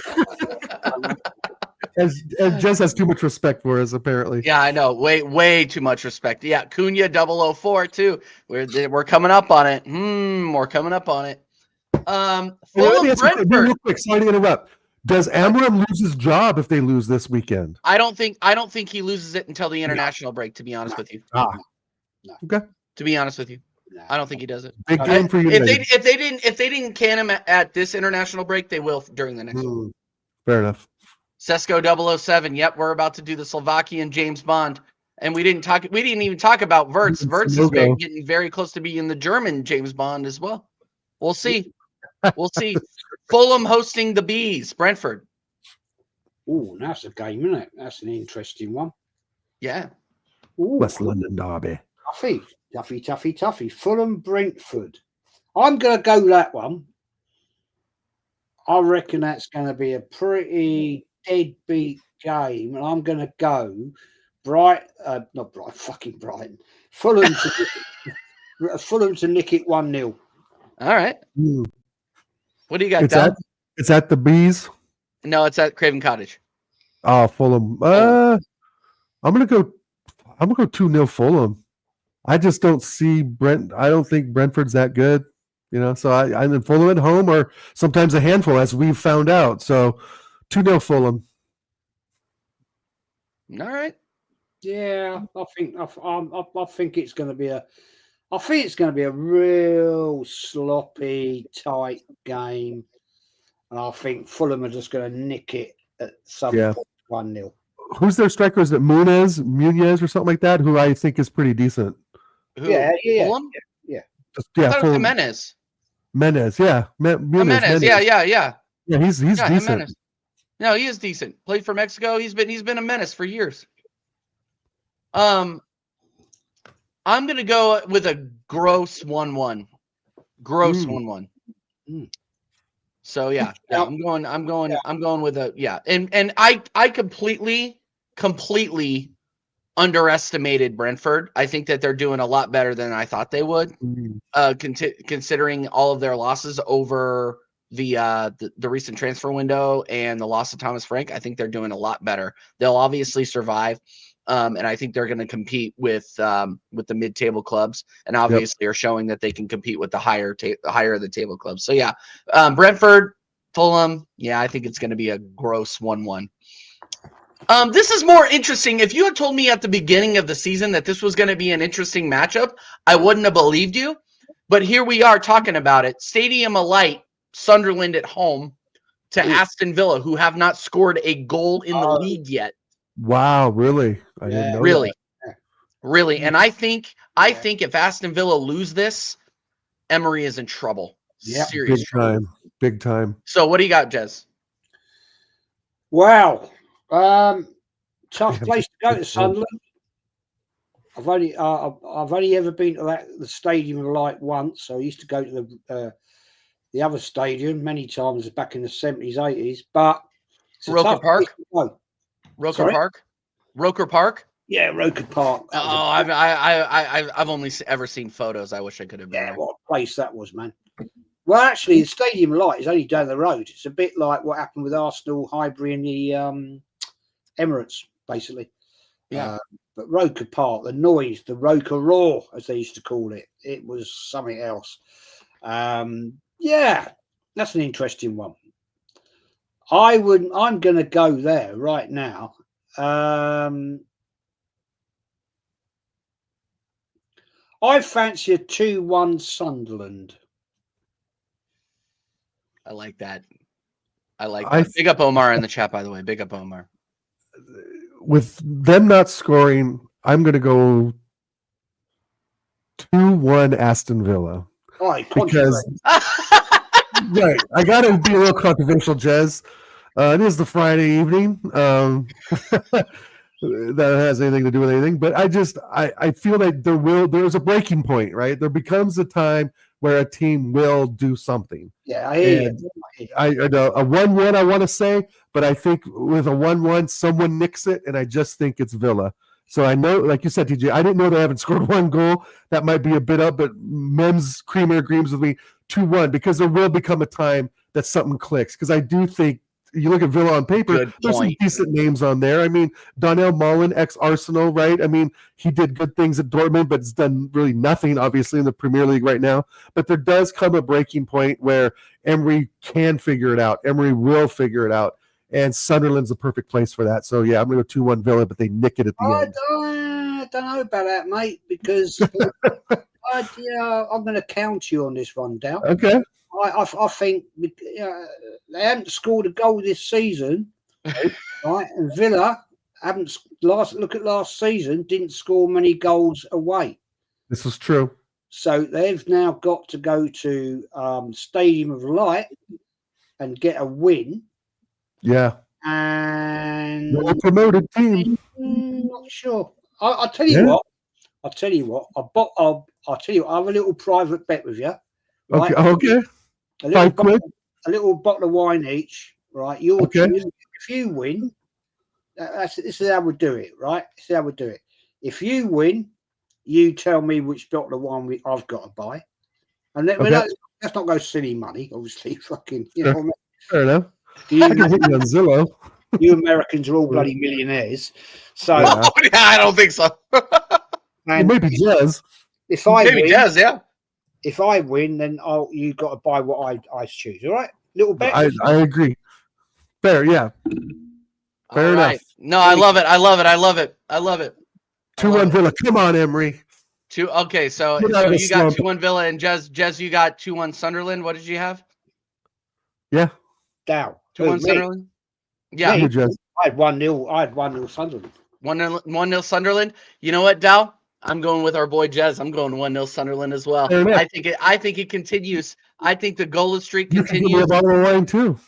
And Jez has too much respect for us, apparently. Yeah, I know. Way too much respect. Yeah, Cunha 004 too. We're coming up on it. We're coming up on it. Real quick, sorry to interrupt. Does Amorim lose his job if they lose this weekend? I don't think he loses it until the international break, to be honest with you. No. Okay. To be honest with you. I don't think he does it. Big game for you. If they didn't can him at this international break, they will during the next one. Fair enough. Sesko 007. Yep, we're about to do the Slovakian James Bond. And we didn't even talk about Wirtz. Wirtz is getting very close to being the German James Bond as well. We'll see. We'll see. Fulham hosting the Bees, Brentford. Oh, that's a game, isn't it? That's an interesting one. Yeah. Ooh, West London derby. Toughy. Fulham, Brentford. I'm going to go that one. I reckon that's going to be a pretty deadbeat game, and I'm going to go not fucking Brighton. Fulham to nick it 1-0. All right. What do you got, Dom? It's at the Bees. No, it's at Craven Cottage. Oh, Fulham. I'm gonna go 2-0 Fulham. I just don't see I don't think Brentford's that good. So I'm in Fulham at home, or sometimes a handful, as we've found out. So 2-0 Fulham. All right. Yeah, I think it's going to be a real sloppy, tight game, and I think Fulham are just going to nick it at some point 1-0. Who's their striker? Is it Munez or something like that? Who I think is pretty decent. Who? Yeah. Fulham? Yeah. I thought it was Jimenez. Menez, yeah. Menez, yeah. Yeah, he's decent. Jimenez. No, he is decent. Played for Mexico. He's been a menace for years. I'm gonna go with a gross 1-1. Gross 1-1. So yeah, I'm going with a and I completely underestimated Brentford. I think that they're doing a lot better than I thought they would, considering all of their losses over the recent transfer window and the loss of Thomas Frank. I think they're doing a lot better. They'll obviously survive. And I think they're going to compete with the mid-table clubs, and obviously are showing that they can compete with the higher of the table clubs. So yeah, Brentford, Fulham. Yeah, I think it's going to be a gross 1-1. This is more interesting. If you had told me at the beginning of the season that this was going to be an interesting matchup, I wouldn't have believed you. But here we are talking about it. Stadium Alight, Sunderland at home to Aston Villa, who have not scored a goal in the league yet. Wow, really? I didn't know. Really. And I think if Aston Villa lose this, Emery is in trouble. Yeah, serious trouble. Big time. So what do you got, Jez? Wow. Tough place to go to Sunderland. I've only ever been to the Stadium of Light once. So I used to go to the other stadium many times back in the 70s, 80s. But Roker Park. Roker Park. Yeah, Roker Park. Oh, I've only ever seen photos. I wish I could have been. Yeah, what a place that was, man. Well, actually, the Stadium of Light is only down the road. It's a bit like what happened with Arsenal, Highbury, and the Emirates, basically. Yeah. But Roker Park, the noise, the Roker roar, as they used to call it, it was something else. Yeah, that's an interesting one. I'm going to go there right now. I fancy a 2-1 Sunderland. I like that. Big up Omar in the chat, by the way. Big up Omar. With them not scoring, I'm going to go 2-1 Aston Villa. Because right, I got to be a little controversial, Jez. It is the Friday evening. That has anything to do with anything, but I feel like there's a breaking point, right? There becomes a time where a team will do something. Yeah, I hear you. A 1-1, I want to say, but I think with a 1-1, someone nicks it, and I just think it's Villa. So I know, like you said, TJ, I didn't know they haven't scored one goal. That might be a bit up, but Mems Creamer agrees with me 2-1 because there will become a time that something clicks. Because I do think you look at Villa on paper, there's some decent names on there. I mean, Donnell Mullen, ex-Arsenal, right? I mean, he did good things at Dortmund, but it's done really nothing, obviously, in the Premier League right now. But there does come a breaking point where Emery can figure it out. Emery will figure it out. And Sunderland's the perfect place for that. So, yeah, I'm going to go 2-1 Villa, but they nick it at the end. I don't know about that, mate, because I'm going to count you on this one, Dal. Okay. I think they haven't scored a goal this season, right? And Villa haven't. Look at last season, didn't score many goals away. This is true. So they've now got to go to Stadium of Light and get a win. Yeah. And well promoted team. Not sure. I'll tell you what. I'll tell you what. I'll tell you. I have a little private bet with you. Right? Okay. A little bottle of wine each, right? If you win, this is how we do it, right? This is how we do it. If you win, you tell me which bottle of wine I've got to buy, and let's not go silly money, obviously. Fucking, you know what I mean? Fair enough. I can hit you on Zillow. You Americans are all bloody millionaires, so I don't think so. Maybe Jez. If I maybe win, Jez, yeah. If I win, then you got to buy what I choose. All right, little bet. I agree. Fair, yeah. Fair enough. Right. No, I love it. 2-1 Villa. Come on, Emery. Okay, so you got 2-1 Villa, and Jez, you got 2-1 Sunderland. What did you have? Yeah. Down. 2-1 Sunderland. Yeah. I had 1-0. I had 1-0 Sunderland. 1-0 Sunderland. You know what, Dow? I'm going with our boy Jez. I'm going 1-0 Sunderland as well. I think it continues. I think the goalless streak continues. A bottle of wine too.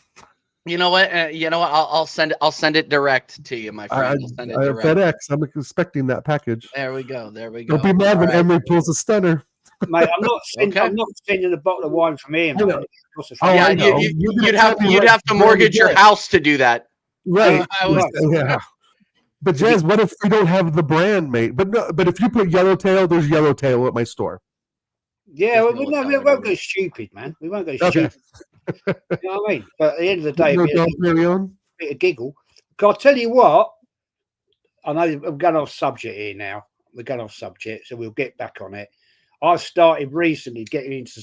You know what? I'll send it direct to you, my friend. I'll send it direct. FedEx. I'm expecting that package. There we go. Don't be mad when Emery pulls a stunner. Mate, I'm not sending a bottle of wine from here. Yeah, you'd have to mortgage your house to do that. Right. Yeah. But Jazz, what if we don't have the brand, mate? But no, but if you put Yellowtail, there's Yellowtail at my store. Yeah, There's well, no we telling, won't dude. go stupid, man. We won't go Okay. stupid. You know what I mean? But at the end of the day, No it'd be Dom a Perignon? bit of giggle. I'll tell you what. I know I'm going off subject here now. We're going off subject, so we'll get back on it. I've started recently getting into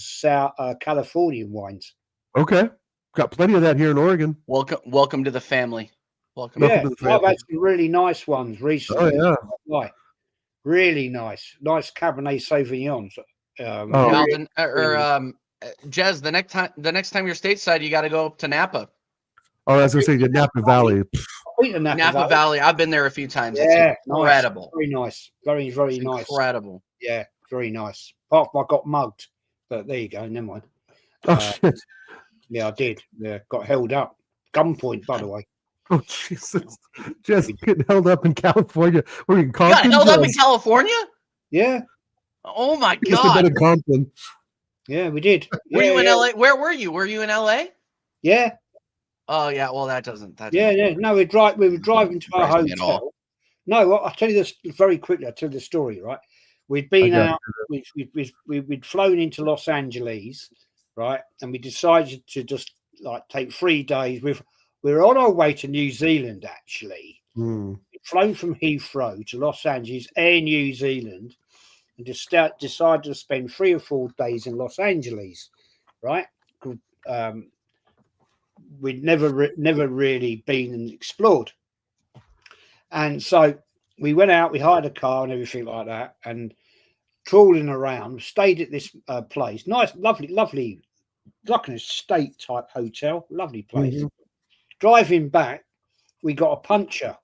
Californian wines. Okay. Got plenty of that here in Oregon. Welcome to the family. Welcome. Welcome Yeah, to the I've family. had some really nice ones Oh, recently. yeah. Right. Really nice Cabernet Sauvignons. Oh. Alden, Jez, the next time you're stateside, you got to go up to Napa. Oh, I was going to say the Napa Valley. Napa Valley. I've been there a few times. Yeah, it's incredible. Nice. Very nice. Very, very It's nice. incredible. Yeah, very nice. Apart from I got mugged, but there you go. Never mind. Oh, shit. Yeah, I did. Yeah, got held up. Gunpoint, by the way. Oh, Jesus. Just getting held up in California. Were you in You Compton? got held up in Jess? California? Yeah, Oh my You must have been God. in Compton. yeah, we did. Were you in yeah. LA? Where were you? Were you in LA? Yeah, Oh yeah. Well, that doesn't. yeah. No, we were driving to our surprise me at all. hotel. No, I'll tell you this very quickly. I'll tell you the story, right? We'd been Okay. out, we'd flown into Los Angeles, right? And we decided to just like take 3 days. We were on our way to New Zealand, actually. Hmm. We'd flown from Heathrow to Los Angeles, Air New Zealand, and just decided to spend 3 or 4 days in Los Angeles, right? We'd never really been and explored. And so we went out, we hired a car and everything like that, and trawling around, stayed at this place. Nice, lovely, like an estate type hotel, lovely place. Mhm. Driving back, we got a puncture,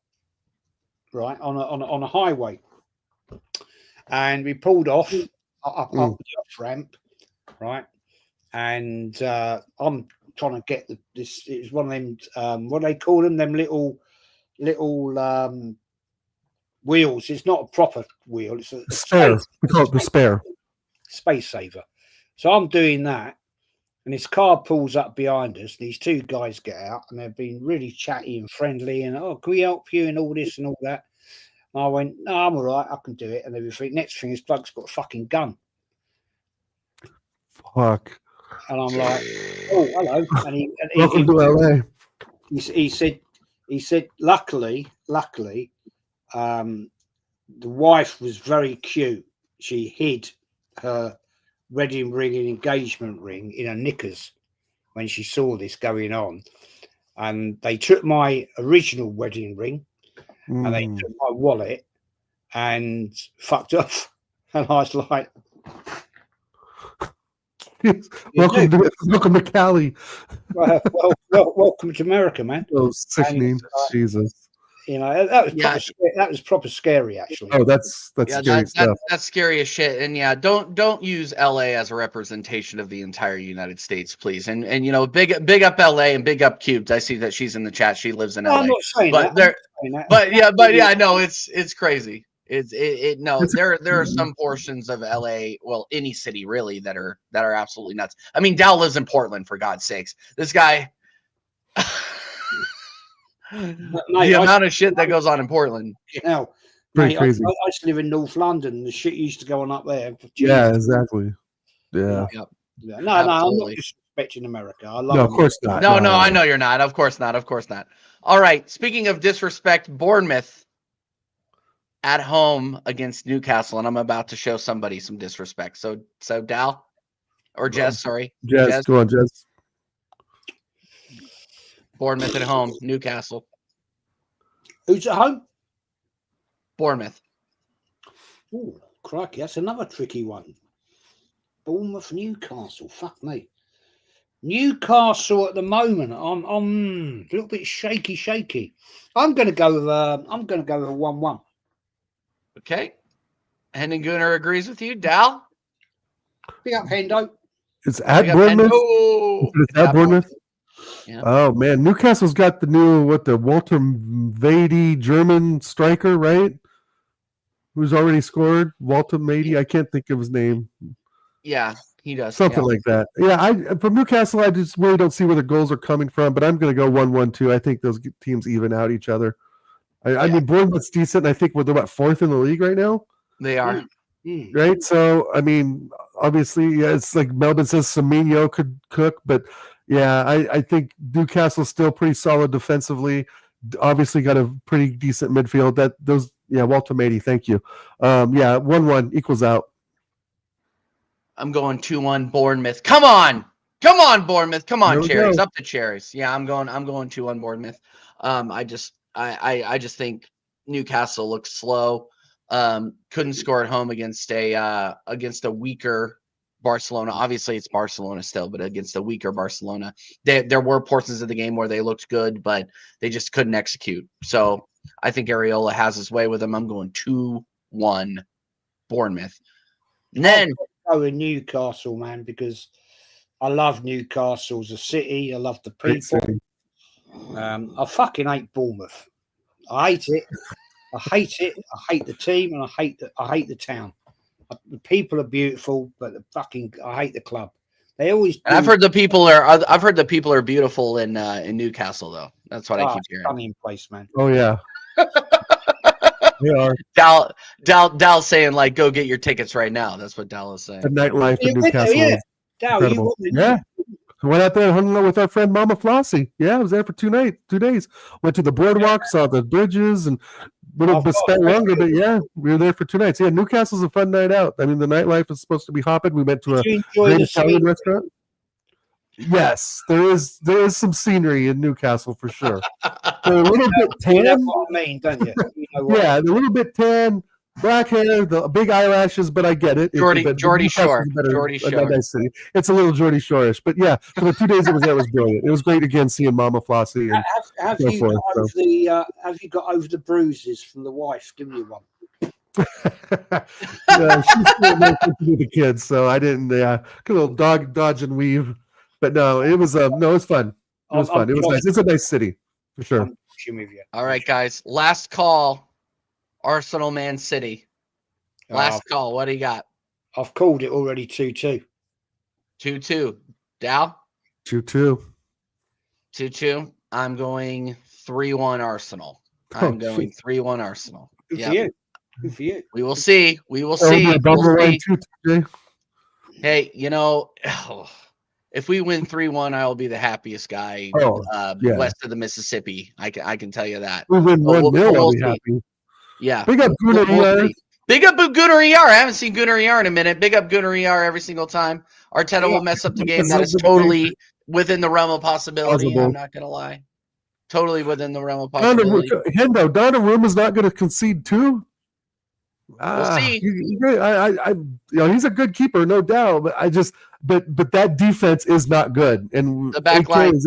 right, on a highway. And we pulled off up the off ramp, right? And I'm trying to get this. It was one of them. What do they call them? Them little wheels. It's not a proper wheel. It's a Spare. We call it the spare. space saver. So I'm doing that, and this car pulls up behind us. These 2 guys get out, and they've been really chatty and friendly, and can we help you and all this and all that. And I went, no, I'm all right, I can do it, and everything. Next thing, this bloke's got a fucking gun, Fuck. and I'm like, oh, hello. And Welcome to LA. he said, luckily, the wife was very cute. She hid her wedding ring and engagement ring in her knickers when she saw this going on, and they took my original wedding ring and they took my wallet and fucked off. And I was like, welcome to Cali. welcome to America, man. Oh, sickening. Jesus. You know, that was proper scary, actually. Oh, that's scary stuff. That's scary as shit. And yeah, don't use LA as a representation of the entire United States, please. And you know, big up LA and big up Cubed. I see that she's in the chat. She lives in LA. I'm not saying but that. but yeah, no, it's crazy. There are some portions of LA, well, any city really, that are absolutely nuts. I mean, Dow lives in Portland, for God's sakes. This guy. The amount of shit that goes on in Portland. Pretty crazy. I used to live in North London. The shit used to go on up there. Yeah, exactly. Yeah. Yep. No, I'm not disrespecting America. I love. No, of course not. No, I know you're not. Of course not. All right. Speaking of disrespect, Bournemouth at home against Newcastle, and I'm about to show somebody some disrespect. So Dal or Jez, sorry. Jez, go on, Jez. Bournemouth at home, Newcastle. Who's at home? Bournemouth. Oh, crikey, that's another tricky one. Bournemouth, Newcastle. Fuck me. Newcastle at the moment. I'm a little bit shaky. I'm going to go with a 1-1. Okay. Hendon Gunnar agrees with you. Dal? Big up, Hendo. It's at Bournemouth. It's at Bournemouth. Yeah. Oh man, Newcastle's got the new the Walter Mady German striker, right? Who's already scored? Walter Mady. I can't think of his name. Yeah, he does. Something like that. Yeah, from Newcastle, I just really don't see where the goals are coming from. But I'm going to go 1-1 too. I think those teams even out each other. I mean, Bournemouth's decent. I think they're about 4th in the league right now. They are. Right. So, I mean, obviously, yeah, it's like Melbourne says Semenyo could cook, but yeah, I think Newcastle's still pretty solid defensively. Obviously, got a pretty decent midfield. Walter Matey, thank you. 1-1 equals out. I'm going 2-1 Bournemouth. Come on, Bournemouth. Come on, cherries. Up the cherries. Yeah, I'm going 2-1 Bournemouth. I just think Newcastle looks slow. Couldn't score at home against a weaker Barcelona. Obviously, it's Barcelona still, but against a weaker Barcelona, there were portions of the game where they looked good, but they just couldn't execute. So I think Areola has his way with them. I'm going 2-1 Bournemouth. And then go in Newcastle, man, because I love Newcastle as a city. I love the people. I fucking hate Bournemouth. I hate it. I hate the team, and I hate the town. The people are beautiful, but I hate the club. They always. And I've heard the people are beautiful in Newcastle, though. That's what I keep hearing. Stunning place, man. Oh yeah. They are. Dal saying like, go get your tickets right now. That's what Dal is saying. The nightlife in Newcastle. Yeah, Dal, I went out there and hung out with our friend Mama Flossie. Yeah, I was there for 2 days. Went to the boardwalk, saw the bridges, and spent longer, but yeah, we were there for 2 nights. Yeah, Newcastle's a fun night out. I mean, the nightlife is supposed to be hopping. We went to a great Italian restaurant. Yes, there is some scenery in Newcastle for sure. They're a little bit tan. You know what I mean, don't you? Yeah, they're a little bit tan, black hair, the big eyelashes, but I get it. Geordie Shore. Nice city. It's a little Geordie Shore-ish, but yeah, for the 2 days it was brilliant. It was great again seeing Mama Flossie. And have you got over the bruises from the wife? Give me one. Yeah, she's still with the kids, so I didn't. Good little dodge and weave. But no, it was fun. It was fun. It was nice. It's a nice city for sure. All right, guys. Last call. Arsenal, Man City. Last call. What do you got? I've called it already. 2-2. 2-2. Dow? 2-2. 2-2. I'm going 3-1 Arsenal. I'm going 3-1 Arsenal. Good for you. Good for you. We will see. We'll see. Hey, if we win 3-1, I will be the happiest guy west of the Mississippi. I can tell you that. We win 1-0, I'll be happy. Yeah. Big up Gunnar ER. Big up Gunnar ER. I haven't seen Gunnar ER in a minute. Big up Gunnar ER every single time. Arteta will mess up the game. That is totally within the realm of possibility. I'm not going to lie. Totally within the realm of possibility. Donnarumma's not going to concede too. We'll see. He's a good keeper, no doubt. But that defense is not good, and the back line is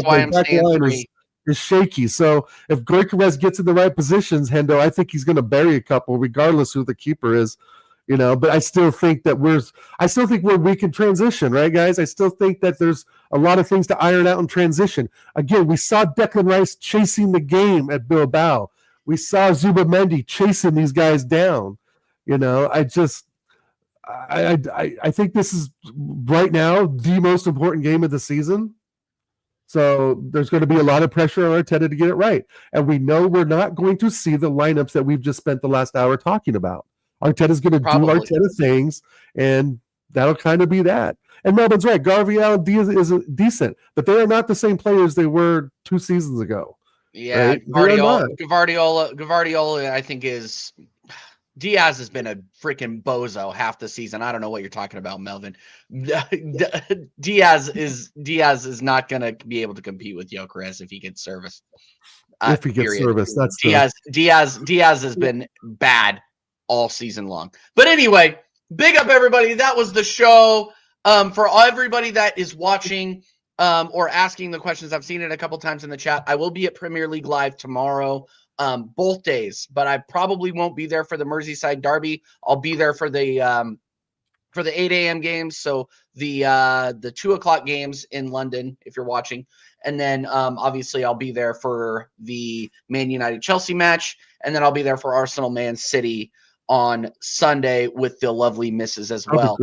why I'm saying 3. Is shaky. So if Gyökeres gets in the right positions, Hendo, I think he's going to bury a couple, regardless who the keeper is. But I still think we're weak in transition, right, guys? I still think that there's a lot of things to iron out in transition. Again, we saw Declan Rice chasing the game at Bilbao. We saw Zubamendi chasing these guys down. I think this is right now the most important game of the season. So there's going to be a lot of pressure on Arteta to get it right. And we know we're not going to see the lineups that we've just spent the last hour talking about. Arteta's going to do Arteta things, and that'll kind of be that. And Melvin's right. Gabriel and Diaz is decent, but they are not the same players they were 2 seasons ago. Yeah, right? Gvardiol, I think is Diaz has been a freaking bozo half the season. I don't know what you're talking about, Melvin. Diaz is not going to be able to compete with Gyökeres if he gets service. If he gets service, that's Diaz has been bad all season long. But anyway, big up everybody. That was the show. For everybody that is watching or asking the questions, I've seen it a couple times in the chat. I will be at Premier League Live tomorrow. Both days, but I probably won't be there for the Merseyside Derby. I'll be there for the 8 a.m. games, so the 2 o'clock games in London if you're watching, and then obviously I'll be there for the Man United Chelsea match, and then I'll be there for Arsenal Man City on Sunday with the lovely misses as well.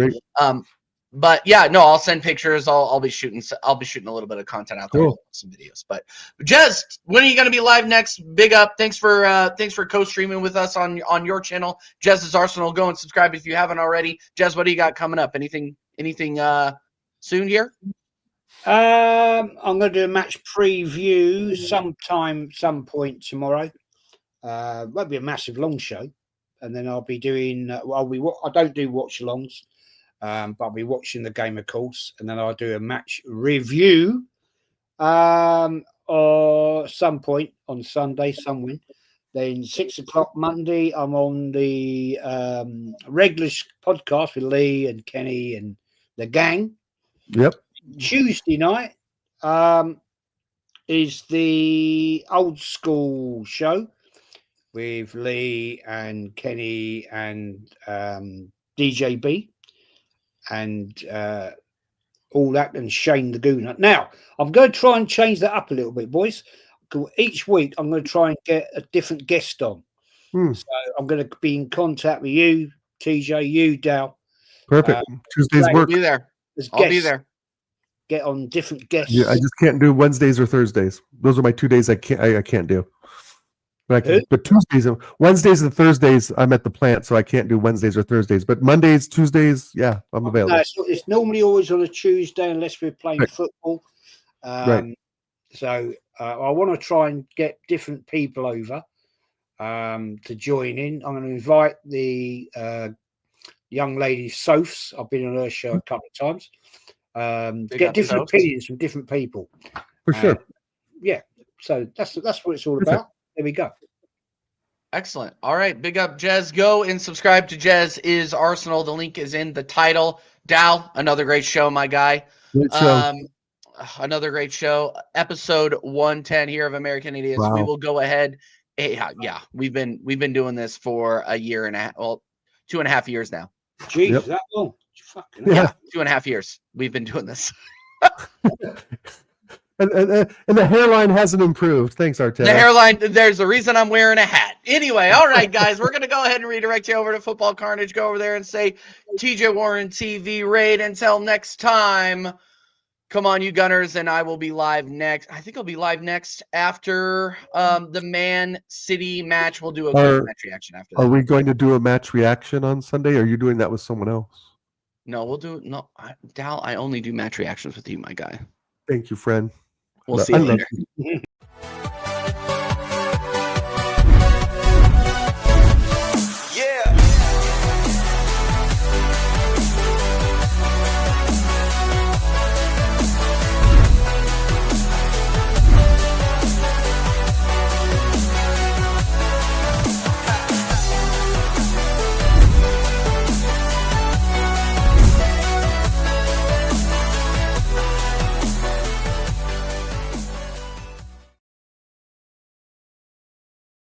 But yeah, no, I'll send pictures. I'll be shooting a little bit of content out there, Cool. some videos. But Jez, when are you going to be live next? Big up. Thanks for co-streaming with us on your channel, Jez's Arsenal. Go and subscribe if you haven't already. Jez, what do you got coming up? Anything soon here? I'm going to do a match preview some point tomorrow. Won't be a massive long show, and then I'll be doing. I don't do watch alongs. But I'll be watching the game, of course, and then I'll do a match review or some point on Sunday, somewhere. Then 6 o'clock Monday, I'm on the regular podcast with Lee and Kenny and the gang. Yep. Tuesday night is the old school show with Lee and Kenny and DJB. And all that, and Shane the Gooner. Now, I'm going to try and change that up a little bit, boys. Each week, I'm going to try and get a different guest on. So I'm going to be in contact with you, TJ, you, Dal. Perfect. Tuesdays I'll work. be there. I'll be there. Get on different guests. Yeah, I just can't do Wednesdays or Thursdays. Those are my 2 days I can't do. But Tuesdays, Wednesdays and Thursdays, I'm at the plant, so I can't do Wednesdays or Thursdays. But Mondays, Tuesdays, yeah, I'm available. No, it's normally always on a Tuesday unless we're playing football. Right. So I want to try and get different people over to join in. I'm going to invite the young lady Sophs. I've been on her show a couple of times. Get different opinions from different people. For sure. Yeah. So that's what it's all about. There we go. Excellent. All right. Big up, Jez. Go and subscribe to Jez is Arsenal. The link is in the title. Dal, another great show, my guy. Great show. Another great show. Episode 110 here of American Idiots. Wow. We will go ahead. Yeah. We've been doing this for a year and a half. Well, 2.5 years now. Jeez, Yep. that long. Fucking Yeah. 2.5 years. We've been doing this. And the hairline hasn't improved. Thanks, Arteta. The hairline, there's the reason I'm wearing a hat. Anyway, all right, guys, we're going to go ahead and redirect you over to Football Carnage. Go over there and say TJ Warren TV raid. Until next time, come on, you Gunners, and I will be live next. I think I'll be live next after the Man City match. We'll do a quick match reaction after that. Are we going to do a match reaction on Sunday? Or are you doing that with someone else? No, we'll do Dal, I only do match reactions with you, my guy. Thank you, friend. We'll see you later.